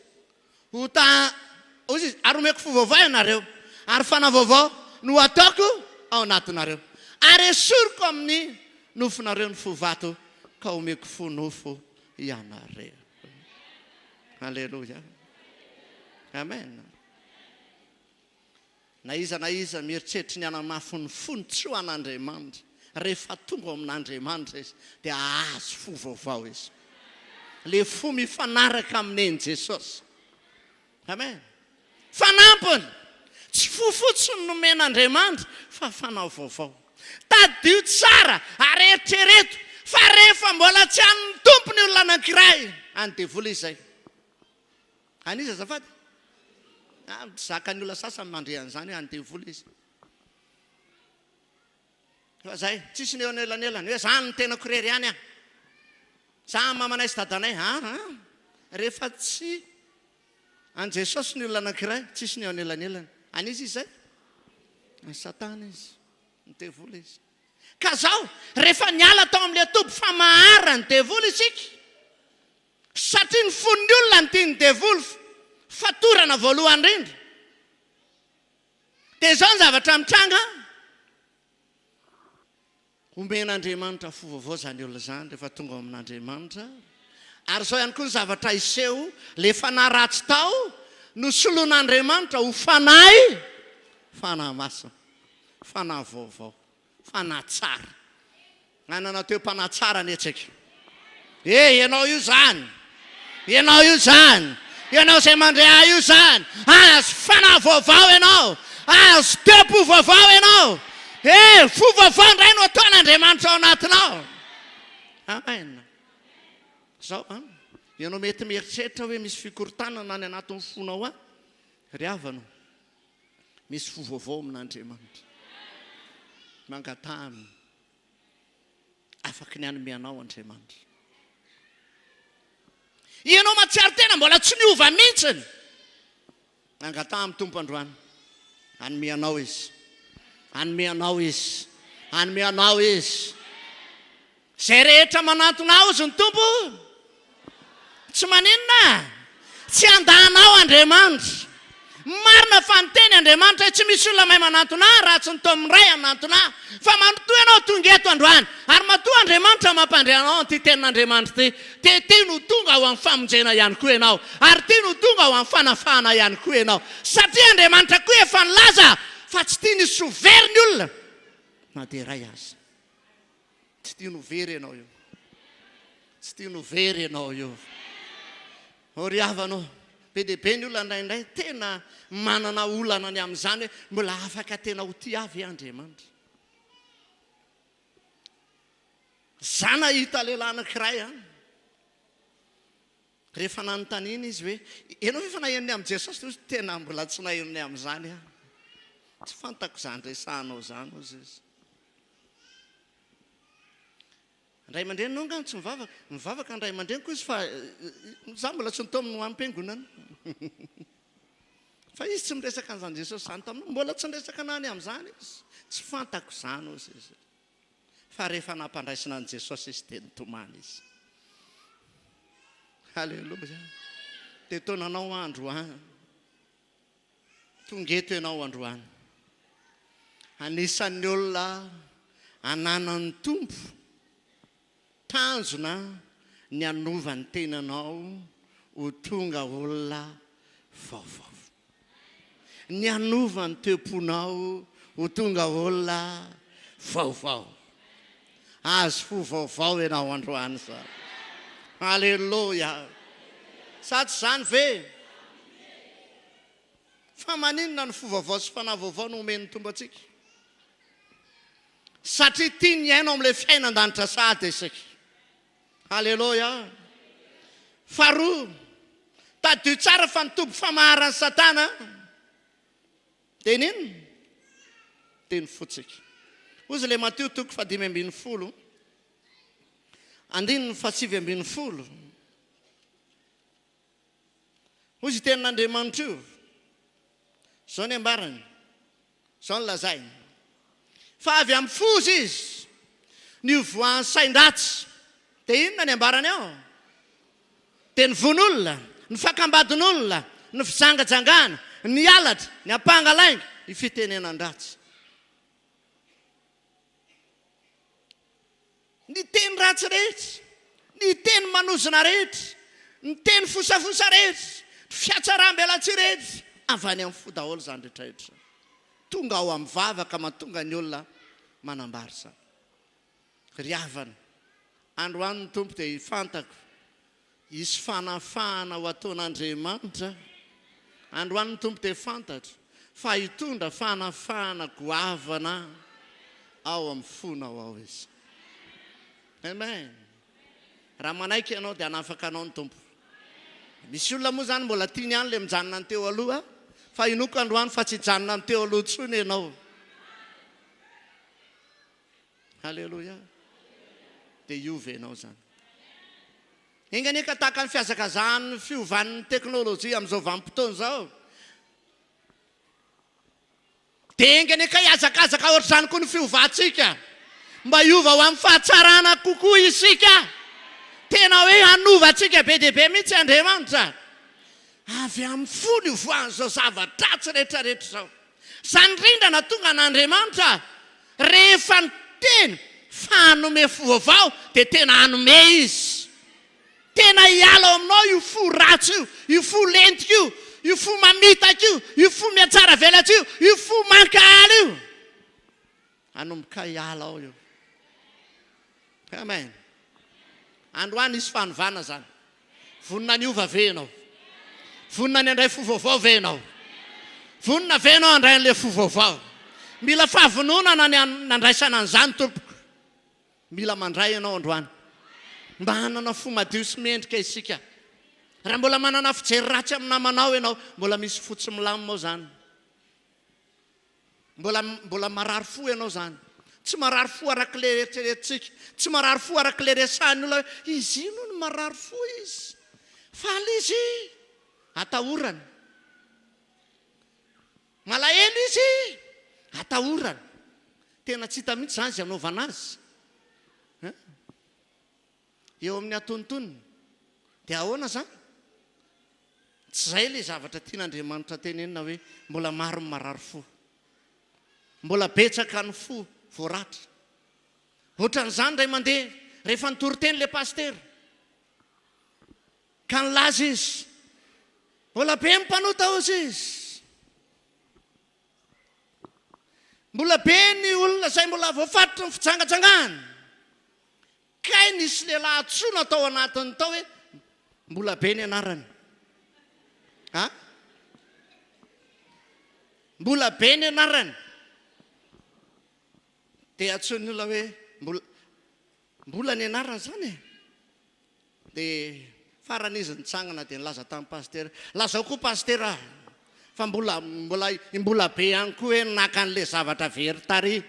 Ozy haromeko fo vaovao ianareo. Ary fanahy vaovao no ataoko ao anatinareo. Ary esoriko amin'ny nofonareo ny fovato ka omeko fo nofo ianareo. Halleluja. Amen. Na iza mieritreritra ny anamafy ny fony tsy ho an'Andriamanitra. Rehefa tonga amin'Andriamanitra izy dia azo fo vaovao izy. Le fo mifanaraka amin'eny Jesosy. Amen. Fanampiny. Tsy fo fotsiny nomen'Andriamanitra fa fanahy vaovao. Tadio tsara ary eritrereto fa rehefa mbola tsy an'ny tompony olona anankiray andevoly izay. Aniza azafady? Zaka ny olona sasany mandrehan'izany hoe andevoly izy. Fa zay, tsisy ny eo anelanelany hoe zany ny tena korery ihany aho. Za mamanay sy dadanay, rehefa tsy an Jesosy ny olona anankiray, tsisy ny eo anelanelany. Aniza izay? Satana izy, ny devoly izy. Ka zao, rehefa niala tao amin'ile tompy fa mahara ny devoly isika. Satria ny fon'ny olona ny tia ny devoly fatorana voalohany indrindra. Dia zao ny zavatra mitranga. Omen'Andriamanitra fo vaovao zany olona zany rehefa tonga amin'Andriamanitra. Ary zao ihany koa ny zavatra iseho le fanahy ratsy tao no soloan'Andriamanitra ho fanahy masina, fanahy vaovao, fanahy tsara. Anana teo mpanahy tsara ny etsika. Ianao io zany. Ianao io zany. Ianao izay mandray ahy io zany. Azo fanahy vaovao ianao. Azo tempo vaovao ianao. Fo vaovao indray no ataon'Andriamanitra ao anatinao. Amen. Zao ianao mety mieritreritra hoe misy fikorontanana any anatin'ny fonao aho. Ry havano, misy fo vaovao amin'Andriamanitra. Mangatahany. Afaka ny anomeanao Andriamanitra. Ianao matsiaro tena mbola tsy niova mihitsiny. Mangatahany amin'ny tompo androany. Anomeanao izy. Anomeanao izy. Anomeanao izy. Zay rehetra manantona ozy ny tompo. Tsy maninona. Tsy andahanao Andriamanitra. Marina fa ny teny Andriamanitra tsy misy olona mahay manantona raha tsy ny tomin'ny ray anantona. Fa manotoa ianao tonga eto androany. Ary matoa Andriamanitra mampandray anao an'ity tenin'Andriamanitra ity. Ty no tonga ho amin'ny famonjena ihany koa ianao. Ary ty no tonga ho amin'ny fanafahana ihany koa ianao. Satria Andriamanitra koa efa nilaza fa tsy tia nisy ho very ny olona. Na dia ray azy. Tsy tia no very ianao io. Tsy tia no very ianao io. Ry havanao. Be dia be ny olona indraindray tena manana olana ny amin'izany hoe mbola afaka tena ho tia avy Andriamanitra. Zana hita lehilahy anankiray rehefa nanontaniana izy hoe ianao efa nahenony amin'i Jesosy ozy tena mbola tsy nahenony amin'izany tsy fantako izany resahanao zany ozy izy. Ndray aman-dreny no ngany tsy mivavaka ndray aman-dreny koa izy fa za mbola tsy nitao amin'ny am-piangonana. Fa izy tsy miresaka an'izany Jesosy zany taminao mbola tsy niresaka anany amin'izany izy. Tsy fantako izany ozy izy. Fa rehefa nampandraisina an' Jesosy izy dia nitomany izy. Halleluja. Dia taonanao androany. Tonga eto ianao androany. Anisan'ny olona ananan'ny tompo tanjona ny anova ny tenanao ho tonga olona vaovao. Ny anova ny temponao ho tonga olona vaovao. Azo fo vaovao ianao androany zany. Alleluia. Sady zany ve fa maninona ny fovaovao sy fanavaovao no omeny tombo atsika satria tia ny aino amin'ilay fiainan-danitra sady isika. Alleluia. Faharoa, tadio tsara fa ny tombo famaharany satana dia ninona teny fotsika. Ozy le Mateo 5:10 andininy 7:10 ozy tenin'Andriamanitra io zao ny ambarany zao ny lazainy fa avy amin'ny fozy izy ny voan'ny sain-dratsy dia inona ny ambarany ao dia ny von'olona, ny fakambadin'olona, ny fijangajangana, ny alatra, ny ampangalainga, ny fitenenan-dratsy. Ny teny ratsy rehetra, ny teny manozona rehetra, ny teny fosafosa rehetra, ny fiatsaram-belatsy rehetra, avy any amin'ny fo daholo zany rehetrarehetra. Tonga ao amin'ny vavaka mahatonga ny olona manambary zany. Ry havana, androany ny tompo dia fantako isy fanafahana ho ataon'Andriamanitra. Androany ny tompo dia fantatro fa hitondra fanafahana goavana ao amin'ny fonao ao izy. Amen. Raha manaiky ianao dia hanafaka anao ny tompo. Misy olona moa zany mbola tiany any le mijanona ny teo aloha fa inoko androany fa tsy hijanona ny teo aloha tsony ianao. Halleluja. Dia iova ianao zany. Inganeka tahaka ny fiazakazahany fiovan'ny teknôlôjia amin'izao vanim-potoana izao. Dia inganeka hiazakazaka ohatr'izany koa ny fiovantsika mba hiova ho amin'ny fahatsarana kokoa isika. Tena hoe hanovantsika be dia be mihitsy Andriamanitra. Avy amin'ny fony voan'izao zava-dratsy rehetrarehetra izao. Izany rindrana tonga an'Andriamanitra rehefa ny teny fa hanome fovaovao dia tena hanome izy. Tena hiala ao aminao io fo ratsy io, io fo lentika io, io fo mamitaka io, io fo miatsara velatsy io, io fo mankaly io. Hanomboka hiala ao io. Amen. Androany isy fanovana zany. Vonina ny ova venao. Vonina ny andray fovaovao venao. Vonina venao andray an'ilay fovaovao. Mila fahavononana ny nandraisana an'izany tompoko. Mila mandray ianao androany. Mba hanana fo madio sy mendrika isika. Raha mbola manana fijery ratsy amin'ny namanao ianao, mbola misy fotsy milamina ao zany. Mbola marary fo ianao zany. Tsy marary fo arak'ilay eritreretintsika, tsy marary fo arak'ilay resahany olona izy ino no marary fo izy. Faly izy, atahorana. Malahelo izy, atahorana. Tena tsy hita mihitsy zany izay hanaovana azy. Eo amin'ny atontonony dia ahoana zany? Tsy izay ilay zavatra tian'Andriamanitra tenenina hoe mbola maro ny marary fo. Mbola betsaka ny fo voaratra. Ohatran'izany ray mandeha rehefa nitory teny ilay pastera. Ka nilaza izy. Mbola be mpanota ozy izy. Mbola be ny olona izay mbola voafatitra ny fijangajangana. Kay nisy lehilahy antsoina tao anatiny tao hoe mbola be ny anarany. Mbola be ny anarany. Dia antsoiny olona hoe mbola ny anarany zany e. Dia farany izy nitsangana dia nilaza tamin'ny pastera. Lazao koa pastera fa mbola be ihany koa hoe naka an'ilay zavatra very tary.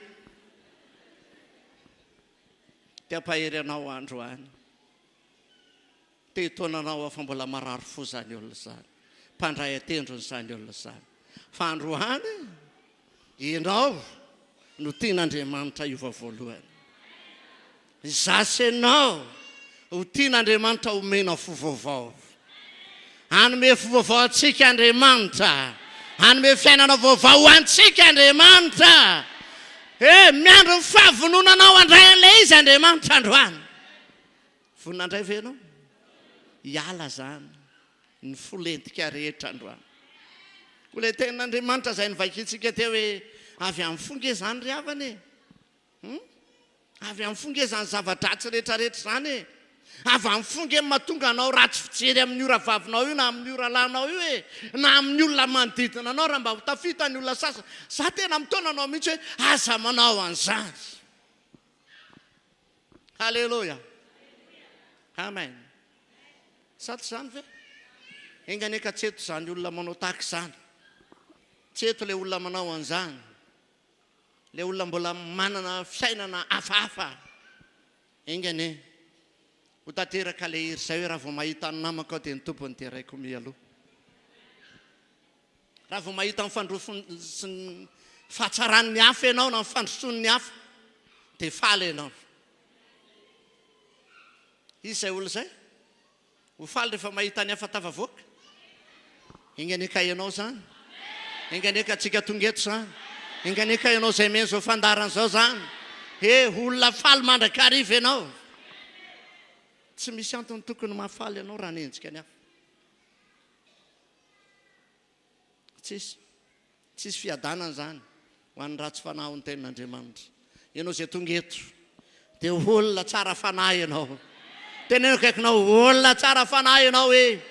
Dia ampahery anao androany. Dia tonanao fa mbola marary fo zany olona zany. Mpandray atendrony zany olona zany. Fa androany ianao no tian'Andriamanitra iova voalohany. Zasy ianao ho tian'Andriamanitra omena fovaovao. Hanome fovaovao antsika Andriamanitra. Hanome fiainana vaovao ho antsika Andriamanitra. Miandro ny fahavononanao andray an'ilay izy Andriamanitra androany. Vonina andray ve ianao? Hiala zany ny folentika rehetra androany. Koa ilay tenin'Andriamanitra izay nivaikitsika teo hoe avy amin'ny fonge zany ry havana e. Avy amin'ny fonge zany zava-dratsy rehetrarehetra zany e. avy amin'ny fonga mahatonga anao ratsy fijery amin'ny ora vavinao io na amin'ny ora lanao io e na amin'ny olona manodidina anao raha mba ho tafita ny olona sasany za tena mitona anao mihitsy hoe aza manao an'izany. Halleloja, amen. Saty zany ve enganeka tsy eto zany olona manao tahaka izany, tsy eto ilay olona manao an'izany, ilay olona mbola manana fiainana hafahafa. Engane ho tanteraka ilay hery izay hoe raha vao mahita ny namako dia ny tompony dia raiko mialoha. Raha vao mahita ny fandrofony sy ny fahatsaran'ny hafa ianao na ny fandrosoan'ny hafa dia faly ianao. Izy izay olo izay ho faly rehefa mahita ny hafa tafavoaka. Enganeka ianao zany, enganeka atsika tonga eto zany, enganeka ianao izay mena izao fandarana izao zany. Olona faly mandraka hariva ianao. Tsy misy antony tokony mahafaly ianao raha nendrika ny hafa. Tsisy fiadanana zany ho an'ny ratsy fanahy ny tenin'Andriamanitra. Ianao izay tonga eto dia olona tsara fanahy ianao. Teneno akaikinao olona tsara fanahy ianao e.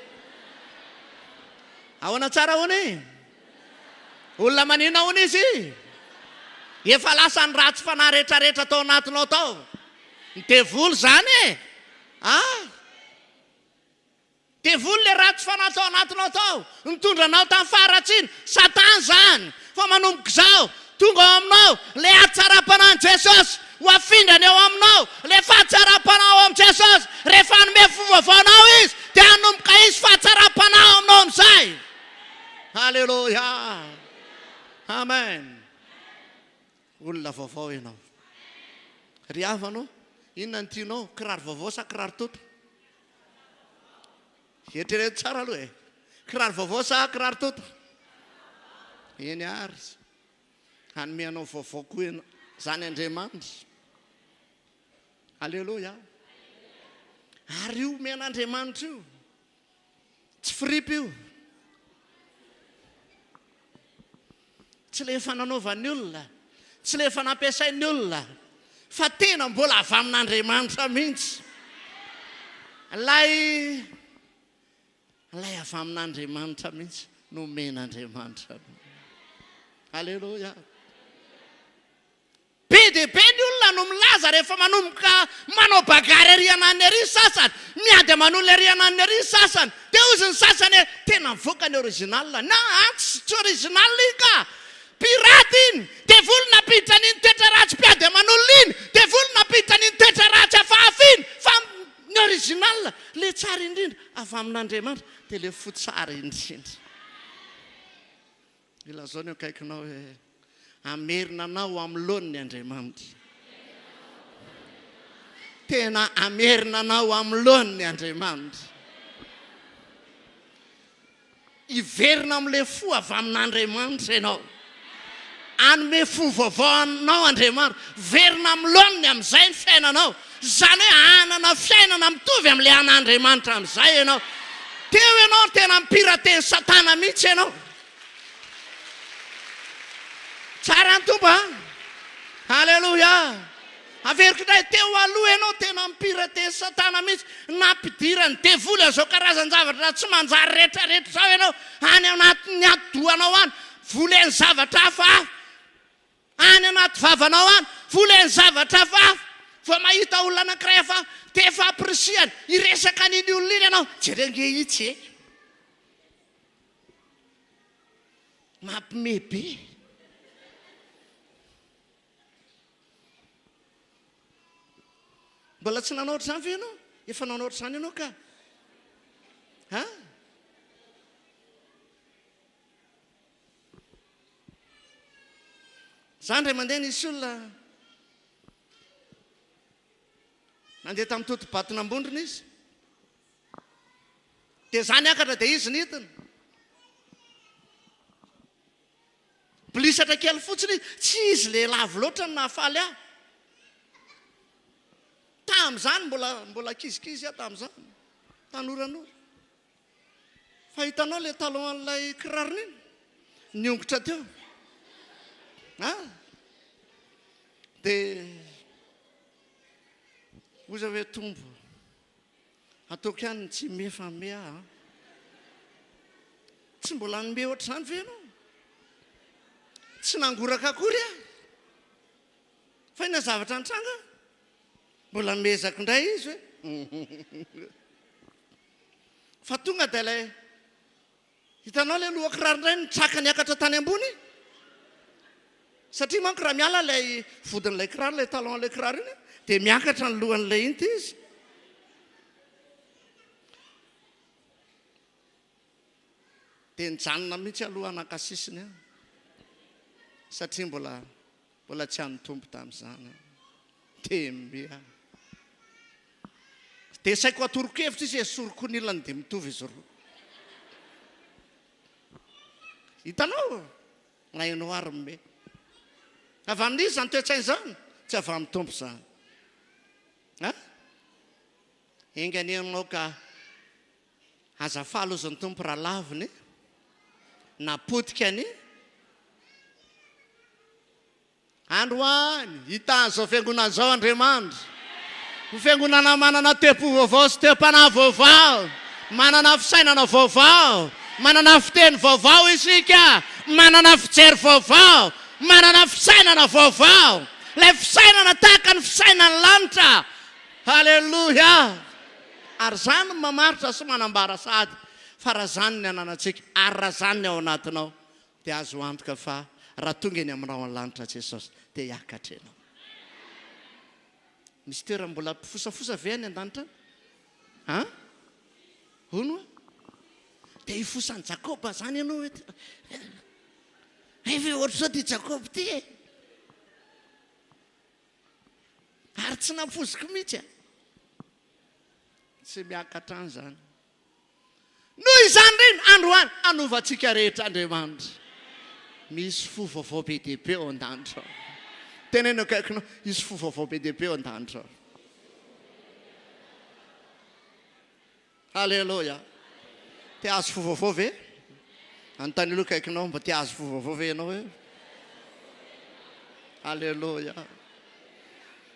Ahoana tsara hoana e? Olona manina hoana izy? Efa lasa ny ratsy fanahy rehetrarehetra tao anatinao tao. Ny devoly zany e. Devoly le ratsy fanahy tao anatinao tao. Nitondra anao tamin'ny faharatsiana. Satana zany. Fa manomboka izao tonga ao aminao le hatsaram-panahy Jesosy ho afindrany ao aminao. Le fahatsaram-panahy ao amin'ny Jesosy. Rehefa hanome fivavaonao izy dia hanomboka izy fahatsaram-panahy ao aminao amin'izay. Halleluja, amen. Olona vaovao ianao. Ry havanao, inona ny tianao? Kiraro vaovao sa kiraro toto? Eritrereto tsara aloha e. Kiraro vaovao sa kiraro toto? Eny ary. Hanome anao vaovao koa zany Andriamanitra. Halleluja. Ary io men'Andriamanitra io. Tsy firipy io. Tsy le efa nanaovan'ny olona. Tsy le efa nampiasain'ny olona. Fa tena mbola avy amin'Andriamanitra mihitsy. Ilay avy amin'Andriamanitra mihitsy no men'Andriamanitra. Halleluja. Be dia be ny olona no milaza rehefa manomboka manao bagary arỳ anan'ny arỳ sasany. Miady aman'olona arỳ anan'ny arỳ sasany. Dia ozy ny sasany hoe tena mivoaka ny original. Na tsy original ka. Piraty iny. Devoly napiditra n'iny toetra ratsy mpiady aman'olona iny. Devoly napiditra n'iny toetra ratsy hafahafa iny. Fa ny original le tsara indrindra avy amin'Andriamanitra dia le fotsara indrindra. Ilazao ny akaikinao hoe amerina anao amin'ny lohan'ny Andriamanitra. Tena amerina anao amin'ny lohan'ny Andriamanitra. Iverina amin'ilay fo avy amin'Andriamanitra ianao. Anome fo vaovao anao Andriamanitra. Verina amin'ny lohan'ny amin'izay ny fiainanao. Zany hoe anana fiainana mitovy amin'ilay an'Andriamanitra amin'izay ianao. Teo ianao tena mipiraten'ny Satana mihitsy ianao. Tsara ny tomba. Halleluja. Averiko indray teo aloha ianao tena mipiraten'ny Satana mihitsy. Nampidirany devoly azao karazany zavatra tsy manjary rehetrarehetra zao ianao. Any anatin'ny ati-dohanao any voleny zavatra hafahafa. Any anaty vavanao any voleny zavatra hafahafa. Fa mahita olona anankiray hafa te efa apirisiany iresaka an'iny olona iny ianao. Jerenge itsy e. Mampime be. Mbola tsy nanaotra izany ve ianao? Efa nanaotra izany ianao ka? Zany ray mandeha nisy olona nandeha tamin'ny toto-batonambondrona izy. Dia zany akatra dia izy nitiny. Bilisatra kely fotsiny izy. Tsy izy le lavo loatra ny nahafaly aho. Tamin'izany mbola kizikizy aho tamin'izany. Tanoranora. Fa hitanao le talon an'ilay kirarony iny. Niongotra teo. Dia vous avez tombo. ataoko ihany tsy mefa mea tsy mbola nome ohatr'izany ve ianao tsy nangoraka akory a fa ina zavatra nitranga mbola mezako indray izy hoe fa tonga dia ilay hitanao ilay lohako raroindray nitraka niakatra tany ambony satria manko raha miala ilay vodin'ilay kiraro ilay talon ilay kiraro iny dia miakatra ny lohan'ilay inty izy dia nijanona mihitsy alohana kasisiny a satria mbola tsy hany tompo tamin'izany tembea dia saiko atorokevitra izy esoroko ny ilany dia mitovy izy roa hitanao na ianao ary mbe avy amin'izy zany toetsainy zany tsy avy amin'ny tompo zany enganeanao ka azafalo ozany tompo raha laviny napotikany androany hita zao fiangonana zao Andriamanitra ho fiangonana manana tepo vaovao sy teom-panahy vaovao manana fisainana vaovao manana fiteny vaovao isika manana fijery vaovao manana fisainana vaovao ilay fisainana tahaka ny fisainany lanitra halleloja ary zany mamaritra sy manambara sady fa raha zany ny ananantsika ary raha zany ny ao anatinao dia azo antoka fa raha tonga eny aminao ny lanitra Jesosy dia hiakatra enao misy toerana mbola mpifosafosa ve any an-danitra hono dia ifosany Jakoba zany ianao hoe ve ohatra zao ty Jakoba ty ary tsy nampoziko mihitsy tsy miakatra any zany noho izany reny androany anovantsika rehetra Andriamanitra misy fo vaovao be dia be ao an-danitra teneno akaikinao misy fo vaovao be dia be ao an-danitra halleloja te azo fo vaovao ve anontany aloha akaikinao mba te azo fo vaovao ve ianao hoe halleloja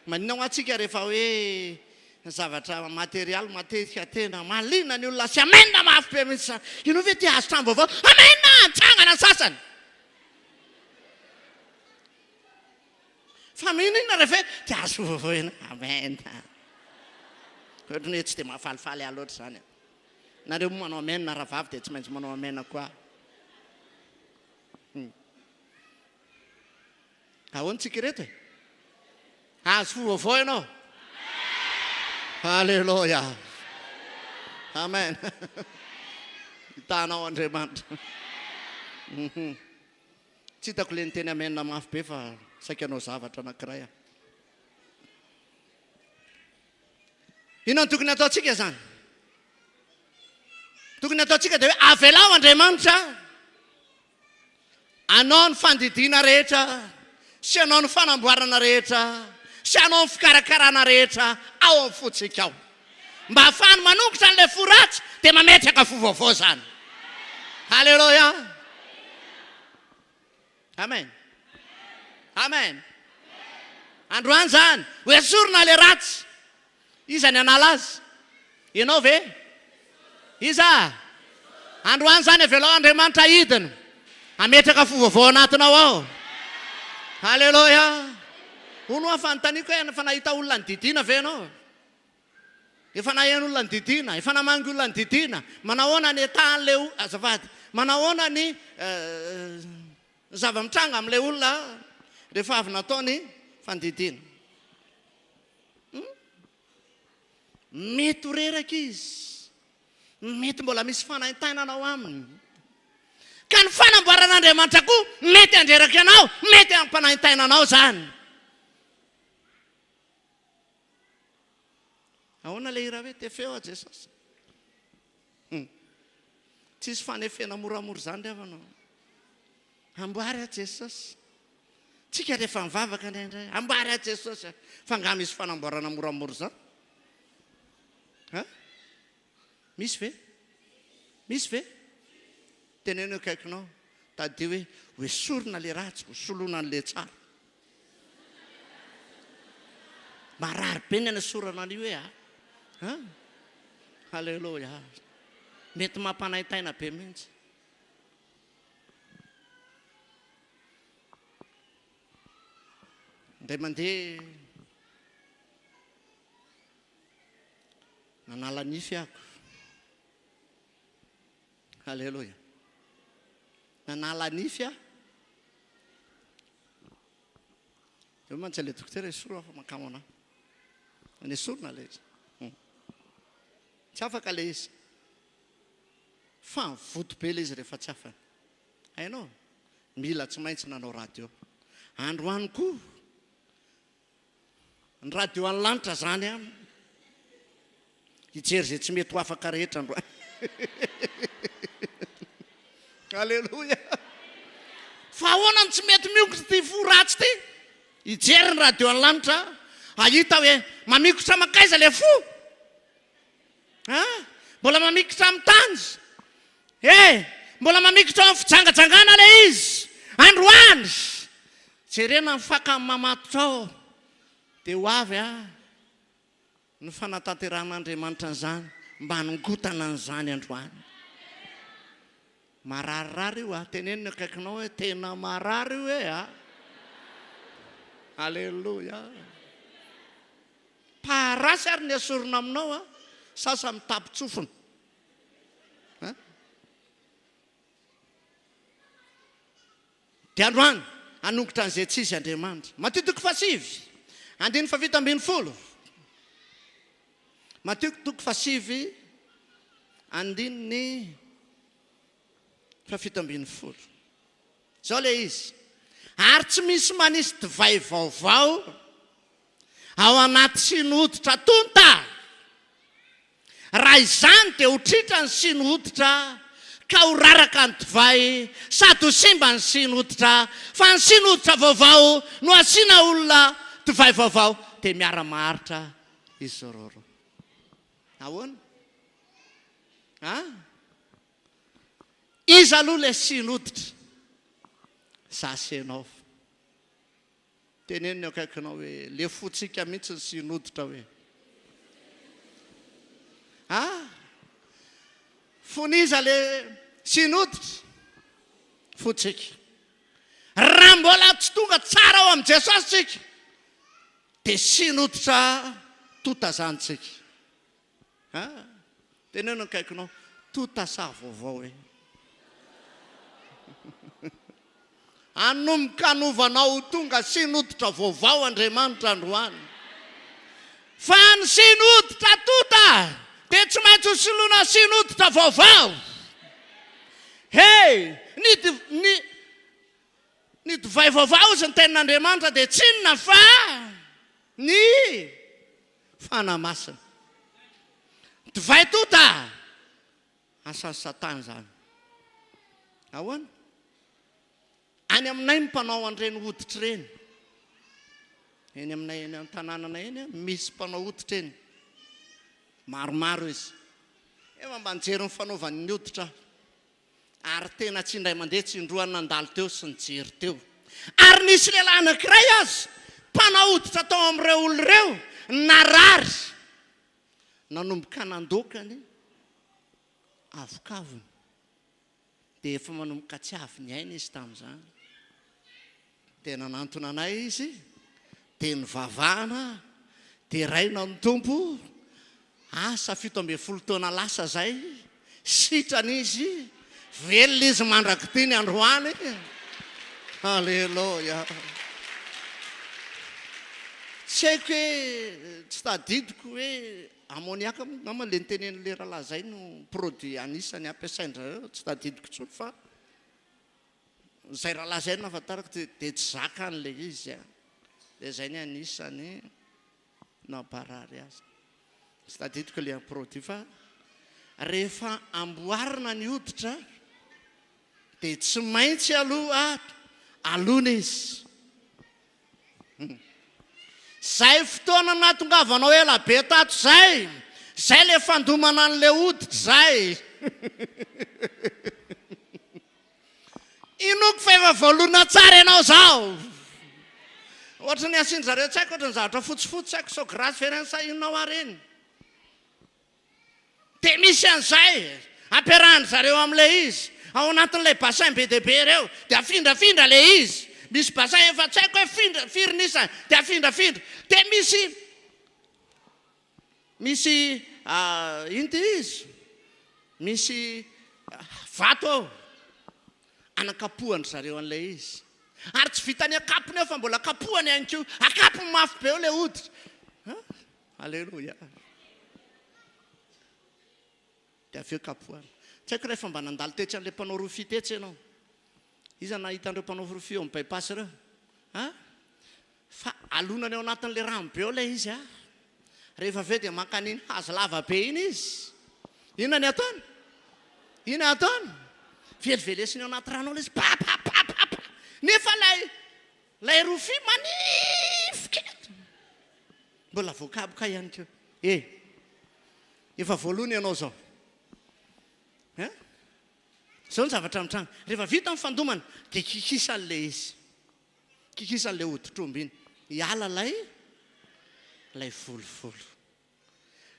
maninao atsika rehefa hoe zavatra materialy matetika tena malina ny olona sy amena mafy be mihitsy ianao ve te azo trano vaovao amena antsangana ny sasany fa mino ina rehefa hoe te azo vaovao ina amena ohatrany hoe tsy dia mahafalifaly ahy loatra zany nareo manao amena raha vavy dia tsy maintsy manao amena koa ahoana tsika reto e azo fo vaovao ianao halleloja amen hitanao Andriamanitra tsy hitako le niteny amena mafy be fa saika anao zavatra anankiray inona tokony ataontsika zany tokony ataontsika dia hoe avelao Andriamanitra anao ny fandidiana rehetra sy anao ny fanamboarana rehetra sy anao ny fikarakarana rehetra ao amin'ny fotsika ao mba hafahany manombotra n'ilay fo ratsy dia mametraka fo vaovao zany halleloja amen amen androany zany hoesorina le ratsy iza ny anala azy ianao ve iza androany zany avelao Andriamanitra hidina ametraka fo vaovao anatinao ao halleloja hono afa nytaniko hoe efa nahita olona ny didina ve ianao efa naheno olona ny didina efa namangy olona ny didina manahoana ny etan'le azafady manahoana ny zava-mitranga amin'ilay olona rehefa avy nataony fandidina mety ho reraka izy mety mbola misy fanahintainanao aminy ka ny fanamboaran'Andriamanitra koa mety andreraka anao mety ampanahintainanao zany ahoana le hira hoe tefeo a Jesosy tsisy fanefena moramora zany re avanao amboary a Jesosy tsika rehefa mivavaka indraindray amboary a Jesosy fa nga misy fanamboarana moramora zany misy ve misy ve teneno akaikinao tady hoe hoesorina le ratsy hosoloana n'le tsara marary be ny anasorana an'io hoe Halleloja. Mety mampanaytaina be mihitsy. Ndray mandeha nanala nify ako. Halleloja. Nanala nify aho. Eo mantsy le dokotera esoro afa makamo anahy. Ny esorona le izy. Tsy afaka le izy. Fa mivoto be le izy rehefa tsy afaka. Hainao, mila tsy maintsy nanao radio. Androany koa. Ny radio any lanitra zany aminy. Hijery zay tsy mety ho afaka rehetra androany. Halleloja. Fa ahoana tsy mety miokotra ty fo ratsy ty? Hijery ny radio any lanitra. Ahita hoe mamikotra makaiza le fo. Mbola mamikotra amin'ny tany. Mbola mamikotra amin'ny fijangajangana le izy. Androany. Jerena mifaka amin'ny mamatotra ao. Dia ho avy ny fanatanteran'Andriamanitra an'izany mba hanongotana an'izany androany. Mararirary io teneniny akaikinao hoe tena marary io hoe Halleloja. Parasy ary ny asorona aminao sasa mitapitsofona. Dia androany hanongotra an'izay tsy izy Andriamanitra. Matio 5. Andiny 7. Matio 5. Andiny 7. Zao le izy. Ary tsy misy manisy divay vaovao ao anaty sinohoditra tonta. Raha izany dia ho tritra ny sinohoditra ka ho raraka ny divay sady ho simba ny sinohoditra. Fa ny sinohoditra vaovao no asiana olona divay vaovao dia miara-maharitra izy roro. Ahoana? Izy aloha le sinohoditra. Zasy ianao. Teneniny akaikinao hoe le fotsika mihitsy ny sinohoditra hoe. Foniza le sinohoditra. Fotsika. Raha mbola tsy tonga tsara ao amin'ny Jesosy tsika. Dia sinohoditra tota zantsika. Teneniny akaikinao tota sa vaovao hoe. Anomboka hanovanao tonga sinohoditra vaovao Andriamanitra androany. Fa ny sinohoditra tota dia tsy maintsy hosoloana sinohoditra vaovao. Ny divay vaovao izy ny tenin'Andriamanitra dia tsy inona fa ny fanamasina. Divay tota asan'ny Satana zany. Ahoana? Any aminay mpanao an'ireny hoditra ireny. Eny aminay eny amin'ny tanànana eny misy mpanao hoditra eny. Maromaro izy. Efa mba nijery ny fanaovany ny hoditra. Ary tena tsy indray mandeha tsy indroany nandalo teo sy nijery teo. Ary nisy lehilahy anankiray azy mpanao hoditra tao amin'ireo olona ireo narary. Nanomboka nandokany avokavony. Dia efa manomboka tsy avy ny aina izy tamin'izany. Dia nanantona anay izy. Dia nivavahana. Dia raina ny tompo. Asa 17 taona lasa zay. Sitrana izy. Velona izy mandrakity ny androany. Halleloja. Tsy haiko hoe tsy tadidiko hoe amoniaka nama le niteneny lera lazay no produit anisany ampiasaindrareo tsy tadidiko tsony fa zay raha lazay nafantarako dia tsy zakan'le izy dia zay ny anisany namparary azy. Tsy tadidiko le produit fa rehefa amboarina ny hoditra dia tsy maintsy aloha alona izy. Zay fotoana natongavanao ela be tato zay. Zay le fandomana an'le hoditra zay. Inoko fa efa voalona tsara ianao zao. Ohatra ny asin'zareo tsy haiko ohatra ny zavatra fotsifotsy tsy haiko so grâce ferensa inona ao areny. dia misy an'izay ampiarahany zareo amin'ilay izy ao anatin'ilay bassin be dehibe reo dia afindrafindra lay izy misy bassin efa tsy haiko hoe firy nisany dia afindrafindra dia misy ino ty izy misy vato ao anakapohany zareo an'ilay izy ary tsy vitany akapony eo fa mbola kapohany ihany koa akapony mafy be eo lay hoditra alleloia dia aveo kapohany tsy haiko rehefa mba nandalo tetsy an'ilay mpanao rofia tetsy ianao iza nahitandreo mpanao rofia eo amin'ny bypass reo fa alonany ao anatin'ilay rano be eo lay izy rehefa aveo dia makan'iny hazo lava be iny izy inona ny ataony ina ataony velivelesiny ao anaty rano ao lay izy papapapapa nefa lay rofia manifika mbola voakaboka ihany keo efa voalohany ianao zao zao ny zavatra mitranga rehefa vita ny fandomana dia kikisan'lay izy kikisan'lay hoditromby iny hiala lay volovolo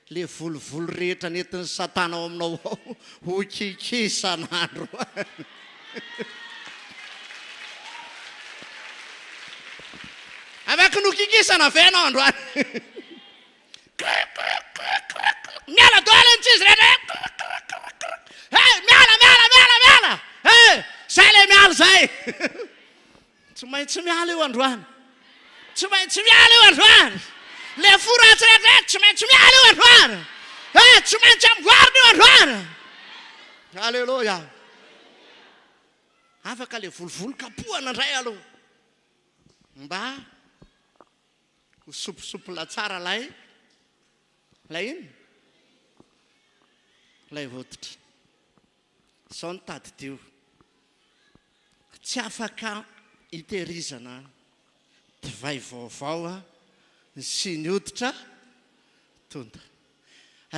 le volovolo rehetra nentin'ny satana ao aminao ao ho kikisan'andro afaka no kikisana ve anao androany miala doalany tsy izy rehetra miala zay le miala zay tsy maintsy miala io androany tsy maintsy miala io androany le foratsy rehetra tsy maintsy miala io androany tsy maintsy amboarina io androany alleloia afaka le volovolo kapohana indray aloha mba ho sopisopola tsara lay iny lay hoditra sao ny tadidio tsy afaka hitehirizana divay vaovao sy ny hoditra tonda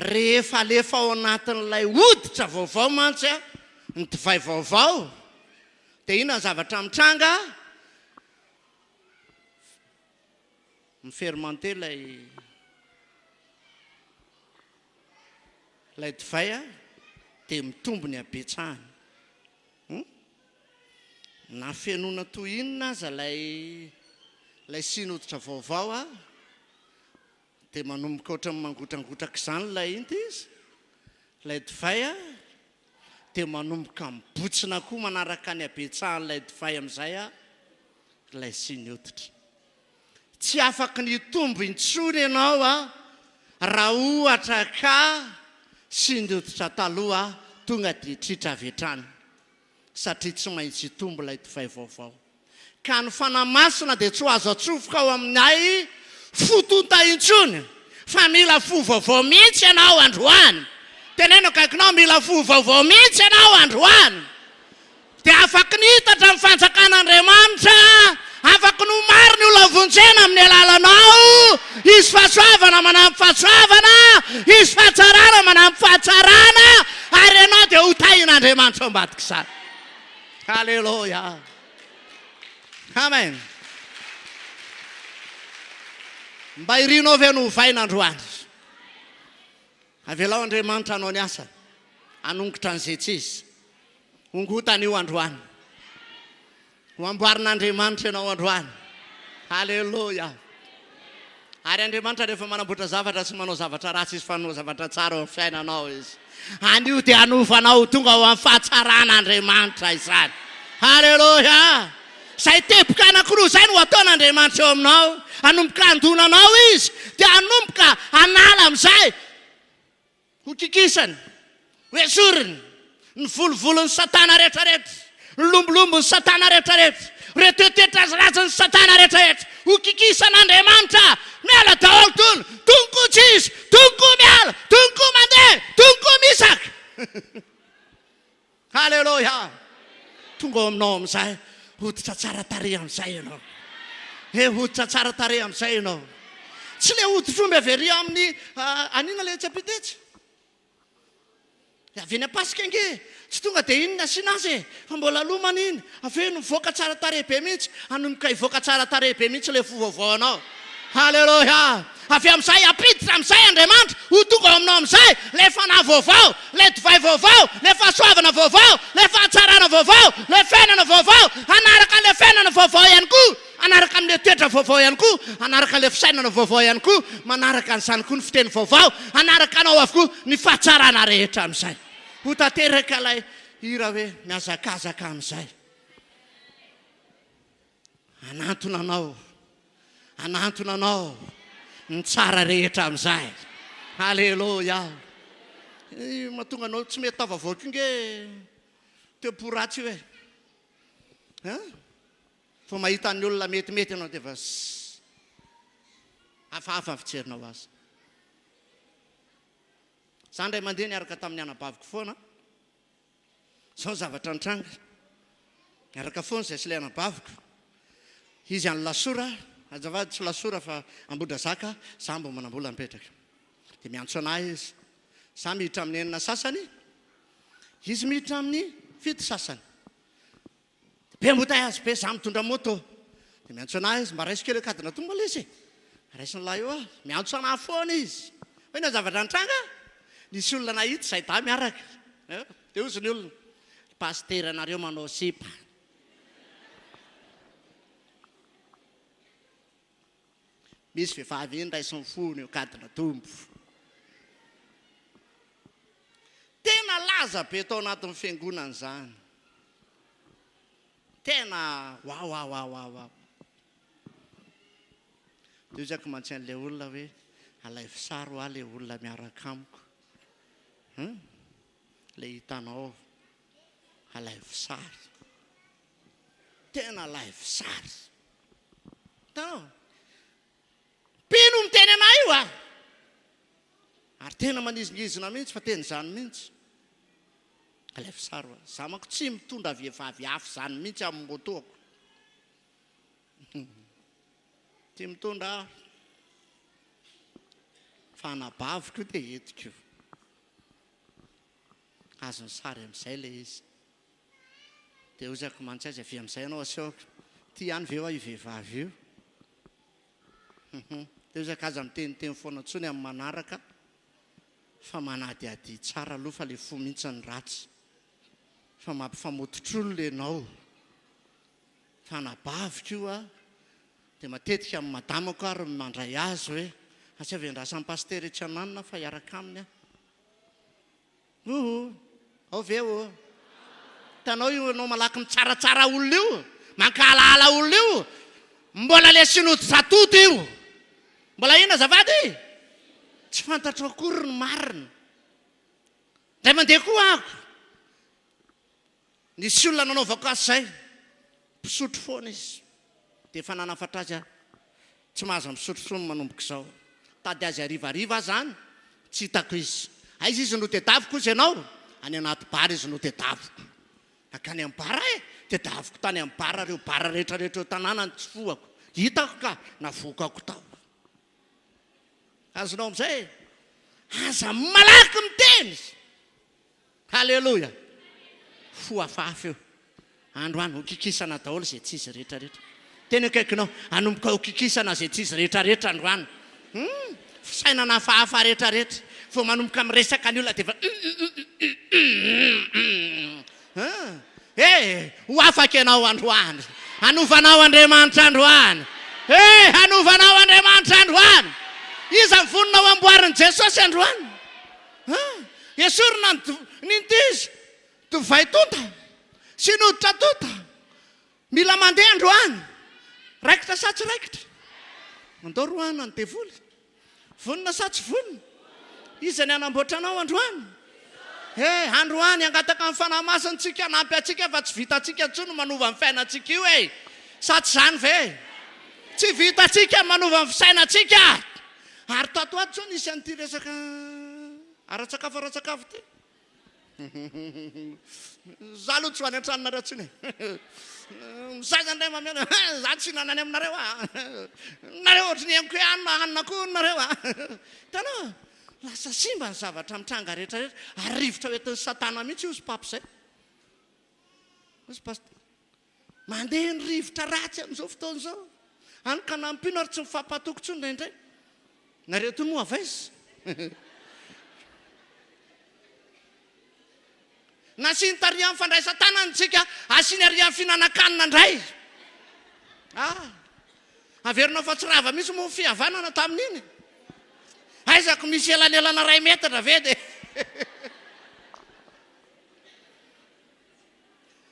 rehefa alefa ao anatin'ilay hoditra vaovao mantsy ny divay vaovao dia ina ny zavatra mitranga mifermente lay divay dia mitombo ny abetsahany na fianona toy inona aza lay synoditra vaovao dia manomboka ohatra mangotragotraka izany lay inty izy lay divay dia manomboka mibotsina koa manaraka ny abetsahan'lay divay amin'izay lay synoditra tsy afaka ny tombo intsony ianao raha ohatra ka synoditra taloha tonga dia tritra avetrany satria tsy maintsy tombo lay divay vaovao ka ny fanamasina dia tsy ho azo atsofoka ao aminay fotonta intsony fa mila fo vaovao mihitsy ianao androany teneno kaikinao mila fo vaovao mihitsy ianao androany dia afaka ny hitatra amin'ny fanjakan'Andriamanitra afaka no maro ny olona vonjena amin'ny alalanao izy fahasoavana manampy fahasoavana izy fahatsarana manampy fahatsarana ary ianao dia ho tahin'Andriamanitra ao ambadika izany alleloia amen mba irinao avy no hovaina androany avelao Andriamanitra anao ny asa anongotra an'izay tsy izy ongotana io androany ho amboarin'Andriamanitra ianao androany alleloia ary Andriamanitra rehefa manamboatra zavatra tsy manao zavatra ratsy izy fa manao zavatra tsara ao amin'ny fiainanao izy anio dia hanovanao tonga ao amin'ny fahatsaràn'Andriamanitra izany alleloia zay teboka anankiroa zay no ataon'Andriamanitra eo aminao hanomboka handonanao izy dia hanomboka hanala amin'izay ho kikisany hoesoriny ny volovolon'ny satana rehetrarehetra ny lombolombon'ny satana rehetrarehetra retoetetra azy razan'ny satana rehetrarehetra ho kikisan'Andriamanitra miala daholo tony tonko tsy izy tonko miala tonko mandeha tonko misaka alleloia tonga ao aminao amin'izay hoditra tsara tarehy amin'izay ianao hoditra tsara tarehy amin'izay ianao tsy le hoditromby averia amin'ny anina le tsapitetsy avy eny apasika nge tsy tonga dia inona asiana azy fa mbola lomana iny aveo no mivoaka tsara tarehy be mihitsy hanomboka hivoaka tsara tarehy be mihitsy le fo vaovao anao Halleluja. Avy amin'izay apiditra amin'izay Andriamanitra ho tonga aminao amin'izay le fanahy vaovao, le divay vaovao, le fahasoavana vaovao, le fahatsarana vaovao, le fiainana vaovao, anaraka le fiainana vaovao ihany koa, anaraka amin'le toetra vaovao ihany koa, anaraka le fisainana vaovao ihany koa, manaraka an'izany koa ny fiteny vaovao, anaraka anao avokoa ny fahatsarana rehetra amin'izay. Ho tanteraka ilay hira hoe miazakazaka amin'izay. Anantona anao ny tsara rehetra amin'izay. Halleluja. Mahatonga anao tsy mety tavavoaka inge tepo ratsy hoe fa mahita ny olona metimety anao dia fa hafahafa fitserinao azy. Za ndray mandeha niaraka tamin'ny anabaviko foana, zao zavatra nitranga niaraka foana izay sy ilay anabaviko. Izy any lasora, azavady tsy lasora fa Ambodrazaka, za mbo manambola mipetraka. Dia miantso anahy izy. Za miditra amin'ny enina sasany, izy miditra amin'ny fito sasany. Be mbotay azy be, za mitondra moto. Dia miantso anahy izy, mba raisy kely kadina tonga mbola izy. Raisiny lahy io miantso anahy foana izy. Hoe na zavatra nitranga, nisy olona nahita izay da miaraka. Dia ozy ny olona, pasteur anareo manao sipa. Misy vehivavy iny raisiny fony io kadina tombo. Tena laza be tao anatin'ny fiangonana zany. Tena wow. Dia izako mantsy an'ilay olona hoe alay fisary ho ilay olona miaraka amiko. Ilay hitanao alay fisary. Tena alay fisary. Hitanao? Pino miteny anay io ary tena manizingizina mihitsy fa teny izany mihitsy. Alay fisary ho. Za manko tsy mitondra vehivavy hafa izany mihitsy amin'ny motoako. Tsy mitondra fa anabaviko dia etiko io. Azony sary amin'izay ilay izy. Dia ozako mantsy azy avy amin'izay ianao asehoako. Ty ihany ve io vehivavy io? Dia ozako aza miteniteny foana ntsony amin'ny manaraka fa manadiady tsara aloha fa le fo mihitsy ny ratsy. Fa mampifamototr'olona ianao. Fa anabaviko io dia matetika amin'ny madamako ary mandray azy hoe asy avy andrasan'ny paster etsy ananina fa hiaraka aminy ao ve tanao io anao malaky mitsaratsara olona io, mankalaala olona io, mbola le synody zatoto io, mbola ina zavady tsy fantatra akory ny marina. Ndray mandeha koa ako nisy olona nanaovako azy izay mpisotro foana izy. Dia efa nanafatra azy tsy mahazo misotro foana manomboka izao. Tady azy harivariva zany tsy hitako izy. Aiza izy no tedaviko izy ianao? Any anaty bara izy no tedaviko. Akany amin'ny bara tedaviko tany amin'ny bara, reo bara rehetrarehetra tanàna tsy foako. Hitako ka navokako tao. Azonao amin'izay aza malaky miteny. Halleluja. Fo hafahafa eo. Androany ho kikisana daholo izay tsy izy rehetrarehetra. Tena akaikinao anomboka ho kikisana izay tsy izy rehetrarehetra androany. Fisainana hafahafa rehetrarehetra. Fo manomboka miresaka ny olona dia ho afaka ianao androany. Hanovanao Andriamanitra androany. Hanovanao Andriamanitra androany. Iza mivonona ho amboarin'i Jesosy androany. Esorina nintizy tovay tonta sy noditra tonta. Mila mandeha androany. Raikitra sa tsy raikitra? Mandao roana ny devoly. Vonina sa tsy vonina? Iza ny anamboatra anao androany? Androany angataka amin'ny fanahy masintsika hanampy atsika fa tsy vitatsika intsony manova amin'ny fiainantsika io sa tsy zany ve? Tsy vitatsika manova amin'ny fisainantsika. Ary tato ato zao nisy an'ity resaka ara-tsakafo ty. Za aloha tsy ho any an-tranonareo tsiny. Misaga indray mamena, za tsy nanany aminareo nareo ohatry ny amiko hoe hanina koa nareo Hitanao? Lasa simba ny zavatra mitranga rehetrarehetra. Ary rivotra hoentin'ny satana mihitsy io sy papo izay. Mandeha ny rivotra ratsy amin'izao fotoana izao. any ka nampino ary tsy mifampatokotsony indraindray nareto moa avaizy nasiny taria amin'ny fandraisan-tanany tsika asiny ary amin'ny finanan-kanina indray averinao fa tsy rava misy moa fihavanana tamin'iny aizako misy elanelana 2 metatra ve de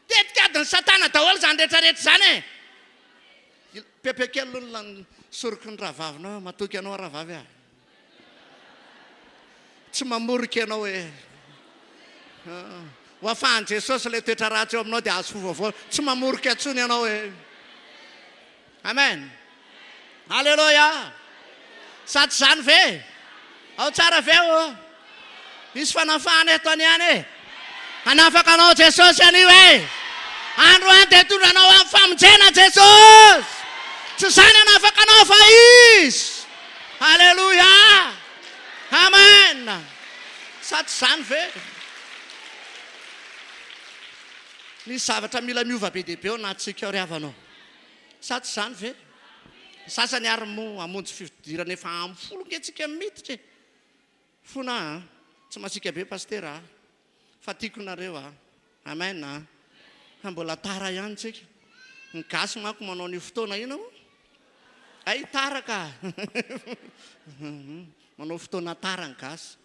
tetikadiny satana daholo zany rehetrarehetra zany pepekely olona soroky ny rahavavinao matoky anao rahavavy tsy mamoriky ianao ho afahan Jesosy le toetra ratsy eo aminao dia azo fovaovao tsy mamoriky atsony ianao amen alleluia sady zany ve ao tsara ve misy fanafahana eto aniany anafaka anao Jesosy anio andro any dia tondranao amin'ny famonjena Jesosy tsy zany anafaka anao fa izy alleluia amen sady zany ve nisy zavatra mila miova be dehibe ao anatsika ao ry havanao sady zany ve sasany ary mo amonjy fidirana efa amfolo ngetsika miditra fona tsy masika be pastera fa tiako nareo amen mbola tara ihany tsika ny gasy manko manao ny fotoana ina ay tara ka manao fotoana tara ny gasy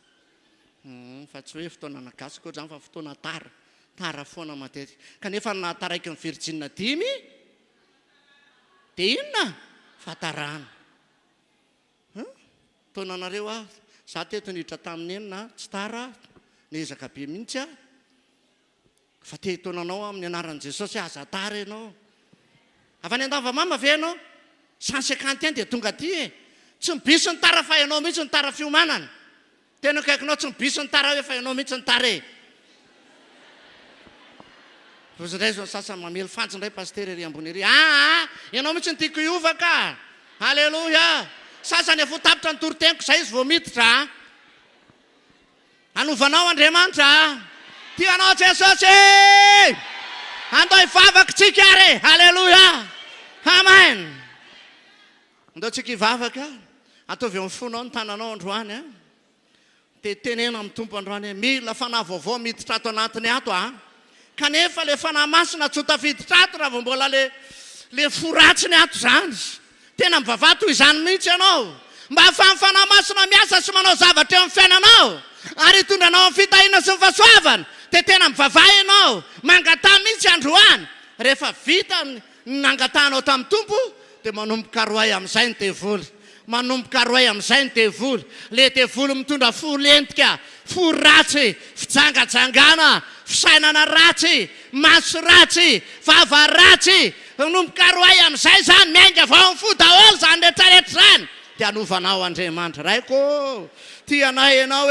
fa tsy hoe fotoana na gasy koa zany fa fotoana tara foana matetika kanefa na taraiky ny Virginia 5 dia inona fatarana taonanareo za teto niditra tamin'ny enina tsy tara nezaka be mihitsy fa te taonanao amin'ny anaran'i Jesosy aza tara ianao avy any andava mama ve ianao 151 dia tonga ty tsy mibisy ny tara fa ianao mihitsy ny tara fiomanana tena kaikinao tsy mibisy ny tara hoe fa ianao mihitsy ny tara Rozy zao sasany mamely fantsy ndray pasteur ery ambony ery ianao mihitsy ny tiako iova ka alleluia sasany efa tapitra ny toroteniko zay izy vao miditra anovanao Andriamanitra tianao Jesosy andao ivavaka tsika ary alleluia amen andao tsika ivavaka ataovy amin'ny fonao ny tananao androany dia tenena amin'ny tompo androany mila fanahy vaovao miditra ato anatiny ato kanefa le fanahy masina tsy ho tafiditra ato raha vao mbola le foratsiny ato zany tena mivavato izany mihitsy ianao mba ahafahany fanahy masina miasa sy manao zavatra eo amin'ny fiainanao ary hitondranao amin'ny fitahina sy ny fahasoavana dia tena mivavaha ianao mangatà mihitsy androany rehefa vita nangatanao tamin'ny tompo dia manomboka roay amin'izay ny devoly manomboka roay amin'izay ny devoly le devoly mitondra fo lentika fo ratsy fijangajangana fisainana ratsy maso ratsy vava ratsy manomboka roay amin'izay zany miainga vao amin'ny fo daholo zany rehetrarehetra zany dia anovanao Andriamanitra raiko tianay ianao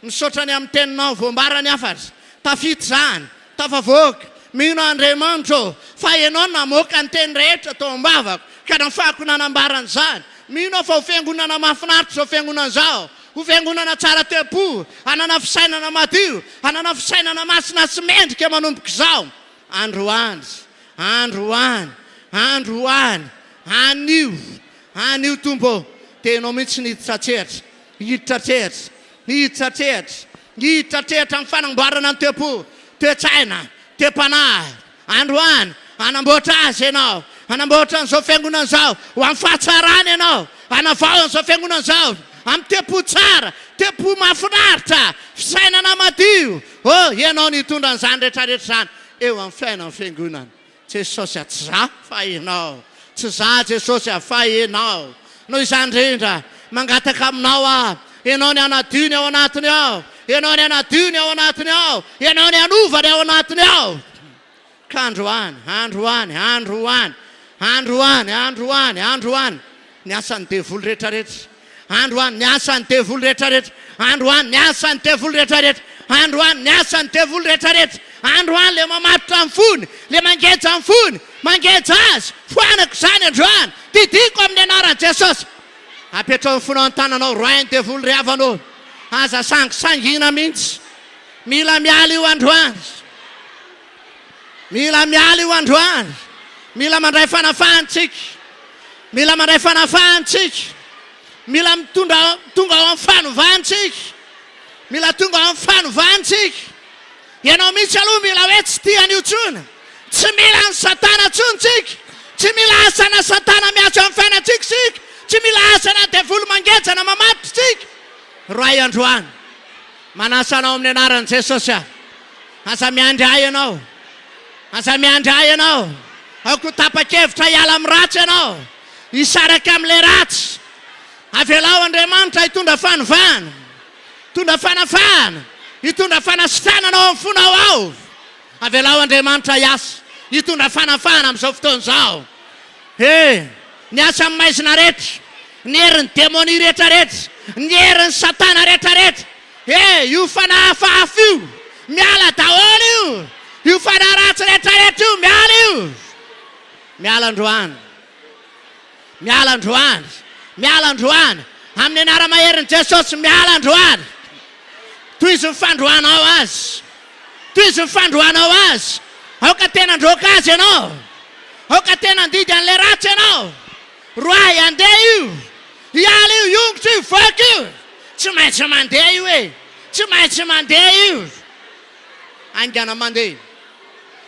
misaotrany amin'ny teninao voambarany afatra tafity zany tafavoaka mino Andriamanitra fa ianao namoaka ny teny rehetra tao am-bavako ka nafahako nanambarany zany mino fa ho fiangonana mahafinaritra zao fiangonana zao ho fiangonana tsara tepo anana fisainana madio anana fisainana masina sy mendrika manomboka zao androany anio tompo dia ianao mihitsy niditra trehitra amin'ny fanamboarana ny tepo toetsaina te-panahy androany anamboatra azy ianao anamboatra an'izao fiangonana zao ho amin'ny fahatsarana ianao anavao an'izao fiangonana zao amin'ny tepo tsara tepo mahafinaritra fisainana madio ianao nitondra an'izany rehetrarehetra zany eo amin'ny fiainana fiangonana Jesosy tsy za fa ianao tsy za Jesosy fa ianao noho izany indrindra mangataka aminao ianao ny anadiony ao anatiny ao ianao ny anadiony ao anatiny ao ianao ny anovany ao anatiny ao ka androany ny asan'ny devoly rehetrarehetra androany ny asan'ny devoly rehetrarehetra androany ny asan'ny devoly rehetrarehetra androany ny asan'ny devoly rehetrarehetra androany le mamatotra amin'ny fony le mangeja amin'ny fony mangeja azy foanako zany androany didiko amin'ny anaran'i Jesosy apetrao ny fonao ny tananao roay ny devoly ry havanao aza sangisangina mihitsy mila miala io androany mila mandray fanafahantsika mila mandray fanafahantsika, mila tonga ao amin'ny fanovantsika, mila tonga ao amin'ny fanovantsika. Ianao mihitsy aloha mila hoe tsy tia an'io tsony, tsy mila ny satana tsontsika, tsy mila asana satana miatso amin'ny fiainatsika sika, tsy mila asana devolo mangetsana mamatitsika. Roay androany manasanao amin'ny anaran'i Jesosy aho. Aza miandry ahy ianao, aza miandry ahy ianao, aoko tapa-kevitra hiala amin'ny ratsy ianao, hisaraka amin'ilay ratsy. Avelao Andriamanitra hitondra fanovana, hitondra fanafahana, hitondra fanasitananao amin'ny fonao ao. Avelao Andriamanitra hiasa, hitondra fanafahana amin'izao fotoana izao. Ny asa amin'ny maizina rehetra, ny herin'ny demonia rehetra rehetra, ny herin'ny satana rehetra rehetra. Io fanahafahafo io miala daholo io, io fanaratsy rehetra rehetra io miala io. Miala androany, miala androany, miala androany amin'ny anara-maherin'i Jesosy. Miala androany. Toy izy mifandroanao azy, toy izy mifandroanao azy. Aoka tena androka azy ianao, aoka tena andidy an'ilay ratsy ianao. Roay andeha io, hiala io, iongotra io, voaka io. Tsy maintsy mandeha io e, tsy maintsy mandeha io. Aingana mandeha,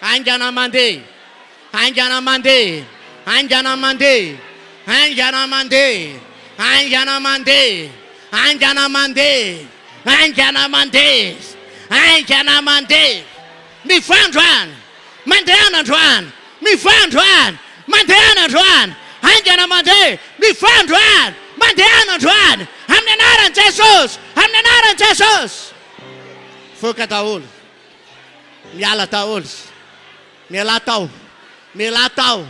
aingana mandeha, aingana mandeha, aingana mandeha, aingana mandeha, aingana mandeha, aingana mandeha, aingana mandeha, aingana mandeha. Mifandroany, mandehana androany, mifandroany, mandehana androany, aingana mandeha, mifandroany, mandehana androany. Amin'ny anaran'i Jesosy, amin'ny anaran'i Jesosy. Voaka daholo, miala daholo, miala tao, miala tao,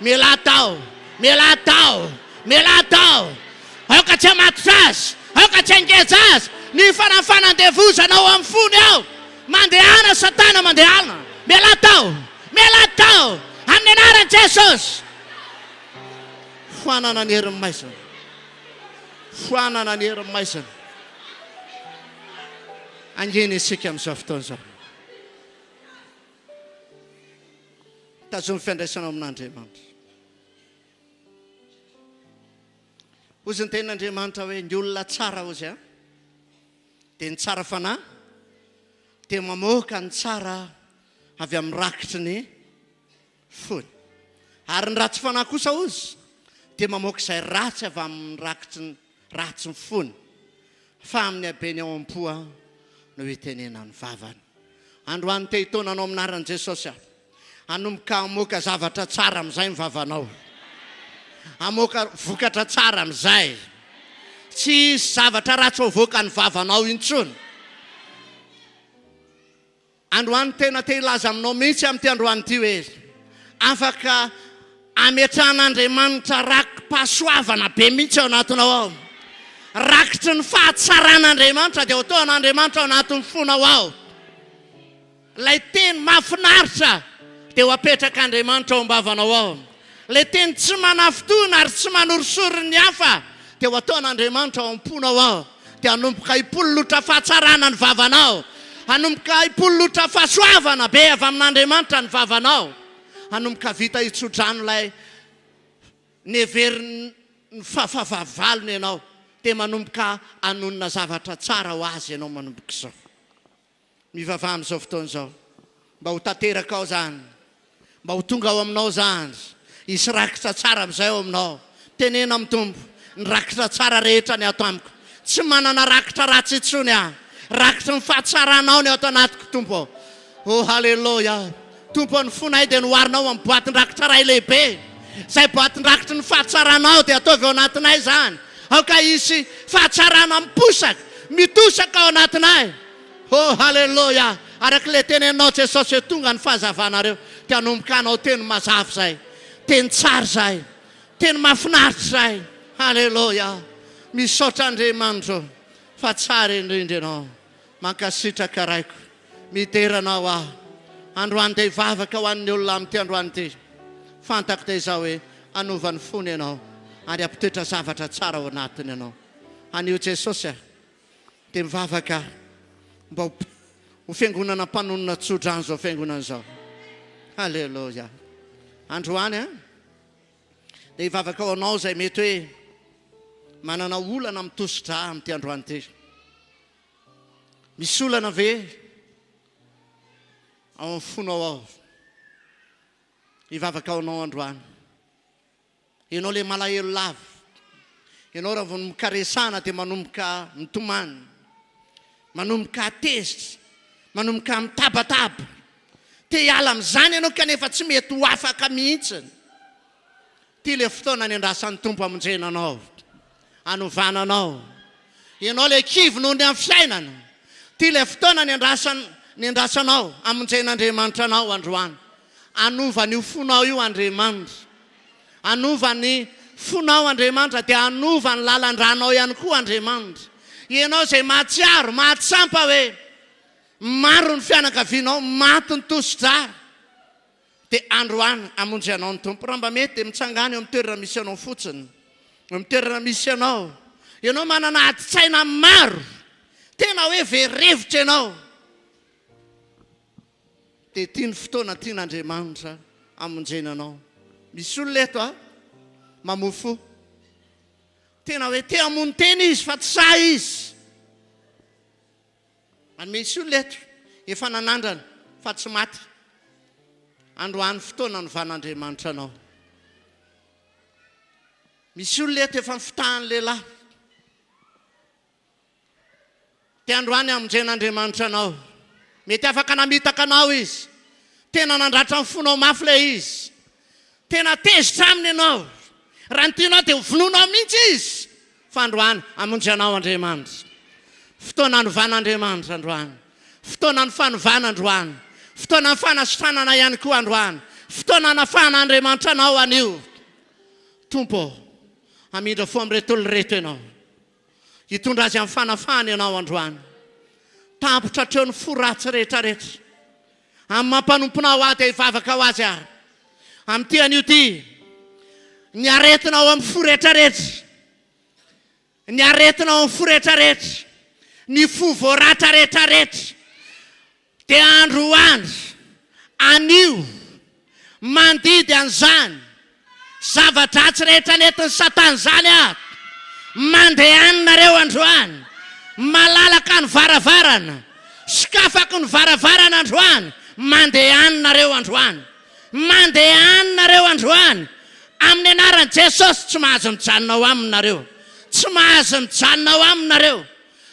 miala tao, miala tao, miala tao. Aoka tsy hamatotra azy, aoka tsy angeza azy. Ny fanafanandevozanao amin'ny fony ao, mandehana satana, mandehana. Miala tao, miala tao, amin'ny anaran'i Jesosy. Foanana ny herin'ny maizina, foanana ny herin'ny maizina. Angeny isika amin'izao fotoana izao. Tazomy fiandraisanao amin'Andriamanitra. Ozy ny tenin'Andriamanitra hoe ny olona tsara ozy a, dia ny tsara fanahy, dia mamoaka ny tsara avy amin'ny rakitry ny fony. Ary ny ratsy fanahy kosa ozy dia mamoaka izay ratsy avy amin'ny rakitry ny ratsy ny fony. Fa amin'ny habeny ao am-poa no hitenena ny vavany. Androany te hitonanao aminaran'i Jesosy aho. Anomboka hamoaka zavatra tsara amin'izay ny vavanao, hamoaka vokatra tsara amin'izay. Tsy zavatra ratsy hovoaka ny vavanao intsony. Androany tena te hilaza aminao mihitsy amin'ity androany ity hoe afaka ametrahan'Andriamanitra rakim-pahasoavana be mihitsy ao anatinao ao. Rakitry ny fahatsaran'Andriamanitra dia ataon'Andriamanitra ao anatin'ny fonao ao. Lay teny mahafinaritra dia ho apetrak'Andriamanitra ao am-bavanao ao. Lay teny tsy manafotona ary tsy manorosorony ny hafa dia ho ataon'Andriamanitra ao am-ponao ao. Dia hanomboka hipololotra fahatsarana ny vavanao, hanomboka hipololotra fahasoavana be avy amin'Andriamanitra ny vavanao, hanomboka vita hitsodrano ny heverin'ny fafavalony ianao, dia manomboka hanonona zavatra tsara ho azy ianao manomboka izao. Mivavaha amin'izao fotoana izao, mba ho tanteraka ao zany, mba ho tonga ao aminao zany. Hisy rakitra tsara amin'izay ao aminao. Tenena amin'ny Tompo, ny rakitra tsara rehetra ny ato amiko. Tsy manana rakitra ratsy intsony aho. Rakitra ny fahatsaranao ny ato anatiko Tompo. Oh halleluja. Tompo ny fonay dia noharinao amin'ny boatin-drakitra ray lehibe. Izay boatin-drakitra ny fahatsaranao dia ataovy ao anatinay zany. Aoka hisy fahatsarana miposaka, mitosaka ao anatinay. Oh halleluja. Arak'ilay tenenao Jesosy hoe tonga ny fahazavanareo. Dia hanomboka anao teny mazava zay, teny tsara zay, teny mahafinaritra zay. Halleluja. Misaotra Andriamanitra fa tsara indrindra ianao. Mankasitraka raiko, mideranao aho. Androany dia hivavaka ho an'ny olona amin'ity androany ity. Fantako dia izao hoe anovany fony ianao ary ampitoetra zavatra tsara ao anatiny ianao. Anio Jesosy aho dia mivavaka mba ho fiangonana mpanonona tsodrano izao fiangonana izao. Halleluja. Androany a dia hivavaka ao anao izay mety hoe manana olana mitositra amin'ity androany ity. Misy olana ve ao amin'ny fonao ao hivavaka ao anao androany. Ianao le malahelo lava, ianao raha vao mikaresana dia manomboka mitomany, manomboka atezitra, manomboka mitabataba. Te hiala amin'izany ianao kanefa tsy mety ho afaka mihitsiny. Ty le fotoana ny andrasan'ny Tompo amonjena anao, anovana anao. Ianao le kivy noho ny amin'ny fiainana. Ty le fotoana ny andrasanao amonjen'Andriamanitra anao androany. Anova ny fonao io Andriamanitra. Anova ny fonao Andriamanitra dia anova ny lalandranao ihany koa Andriamanitra. Ianao izay mahatsiaro, mahatsampa hoe maro ny fianakavianao, maty ny tosidra, dia androany amonjy anao ny Tompo. Raha mba mety dia mitsangana eo amin'ny toerana misy anao fotsiny, eo amin'ny toerana misy anao. Ianao manana ati-tsaina maro, tena hoe verevitra ianao. Dia tia ny fotoana tian'Andriamanitra amonjena anao. Misy olona eto mamofo. Tena hoe te hamono tena izy fa tsy sahy izy. Misy olona eto efa nanandrana fa tsy maty. Androany fotoana novan'Andriamanitra anao. Misy olona eto efa nifitahan'ny lehilahy. Te androany amonjen'Andriamanitra anao. Mety afaka namitaka anao izy. Tena nandratra ny fonao mafy le izy. Tena tezitra aminy ianao. Raha ny tianao dia vonoinao mihitsy izy. Fa androany amonjy anao Andriamanitra. Fotoana novan'Andriamanitra androany. Fotoana ny fanovana androany. Fotoana ny fanasitranana ihany koa androany. Fotoana nafan'Andriamanitra anao anio. Tompo, amindra fo amin'reto olona reto ianao. Hitondra azy amin'ny fanafahana ianao androany. Tampotra treo ny foratsy rehetrarehetra. Amin'ny mampanomponao aty hivavaka ho azy ary. Amin'ity anio ty, ny aretinao amin'ny fo rehetrarehetra. Ny aretinao amin'ny fo rehetrarehetra. Ny fo voaratra rehetrarehetra. Dia androany anio mandidy an'izany zava-dratsy rehetra nentin'ny Satana zany ato. Mandehanareo androany. Malalaka ny varavarana. Sikafako ny varavarana androany. Mandehanareo androany. Mandehanareo androany. Amin'ny anaran'i Jesosy tsy mahazo mijanona ao aminareo. Tsy mahazo mijanona ao aminareo.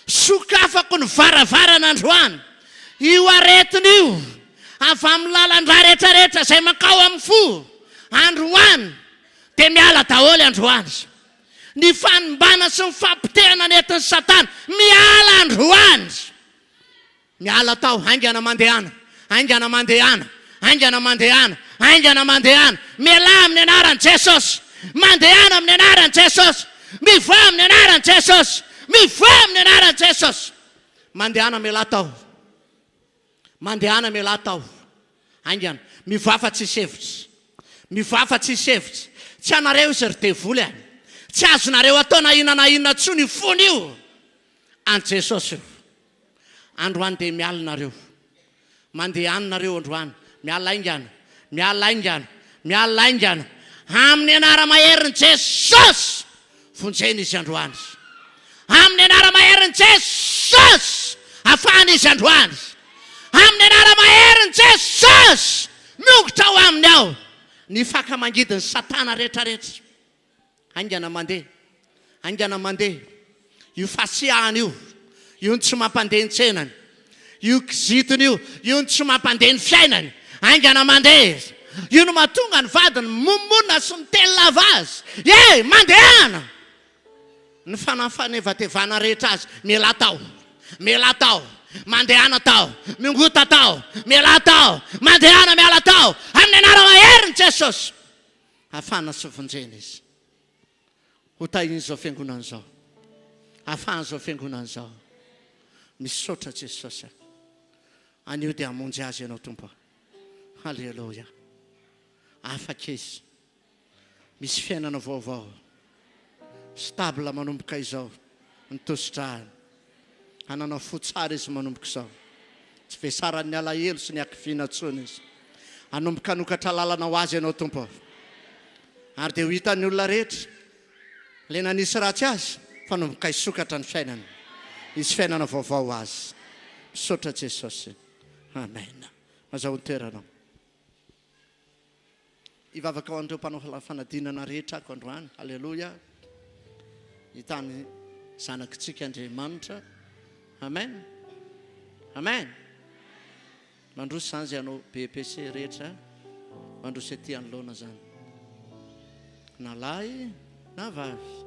Sokafako ny varavarana androany. Io aretiny io avy amin'ny lalandra rehetrarehetra izay mankao amin'ny fo androany dia miala daholo androany. Ny fanimbana sy ny fampitehana nentin'ny Satana miala androany. Miala tao, haingana mandehana, haingana mandehana, haingana mandehana, haingana mandehana. Miala amin'ny anaran'i Jesosy. Mandehana amin'ny anaran'i Jesosy. Mivoa amin'ny anaran'i Jesosy. Mivoa amin'ny anaran'i Jesosy. Mandehana miala tao. Mandehana miala tao. Haingana. Mivoafa tsy hevitra. Mivoafa tsy hevitra. Tsy anareo izy ry devoly any. Tsy azonareo atao na inona tsony fony io. An Jesosy io. Androany dia mialinareo. Mandehanareo androany. Miala aingana. Miala aingana. Miala aingana. Amin'ny anara maherin'i Jesosy. Vonjena izy androany. Amin'ny anara maherin'i Jesosy. Afahana izy androany. Amin'ny anara maherin'i Jesosy. Miongotra ao aminy ao. Ny fakamangidin'ny Satana rehetrarehetra. Haingana mandeha. Haingana mandeha. Io fasiahana io. Io tsy mampandeha ny tsenany. Io kizitony io. Io tsy mampandeha ny fiainany. Haingana mandeha. Io no mahatonga ny vadiny momona sy miteny lava azy. Mandehana. Ny fanafanevatevana rehetra azy. Miala tao. Miala tao. Mandehana tao. Mingota tao. Miala tao. Mandehana miala tao. Amin'ny anara maherin'i Jesosy. Afana sy vonjena izy. Hotahiny izao fiangonana izao. Afahana izao fiangonana izao. Misaotra Jesosy. Anio dia hamonjy azy ianao Tompo. Halleluja. Afaka izy. Misy fiainana vaovao. Stable manomboka izao. Ny tositrahany. Hananao fo tsara izy manomboka izao. Tsy vesaran'ny alahelo sy ny akifiana tsony izy. Hanomboka hanokatra lalana ho azy ianao Tompo. ary dia ho hitan'ny olona rehetra le nanisy ratsy azy fa nomboka hisokatra ny fiainana, isy fiainana vaovao azy. Misaotra Jesosy. Amen. Mazao ny toeranao. Hivavaka ho an'ireo mpanao fanadinana rehetra ako androany. Halleloja. Hitany zanakitsika Andriamanitra. Amen. Amen. Mandroso zany zay anao BPC rehetra, mandroso ety anoloana zany. Na lahy na vavy.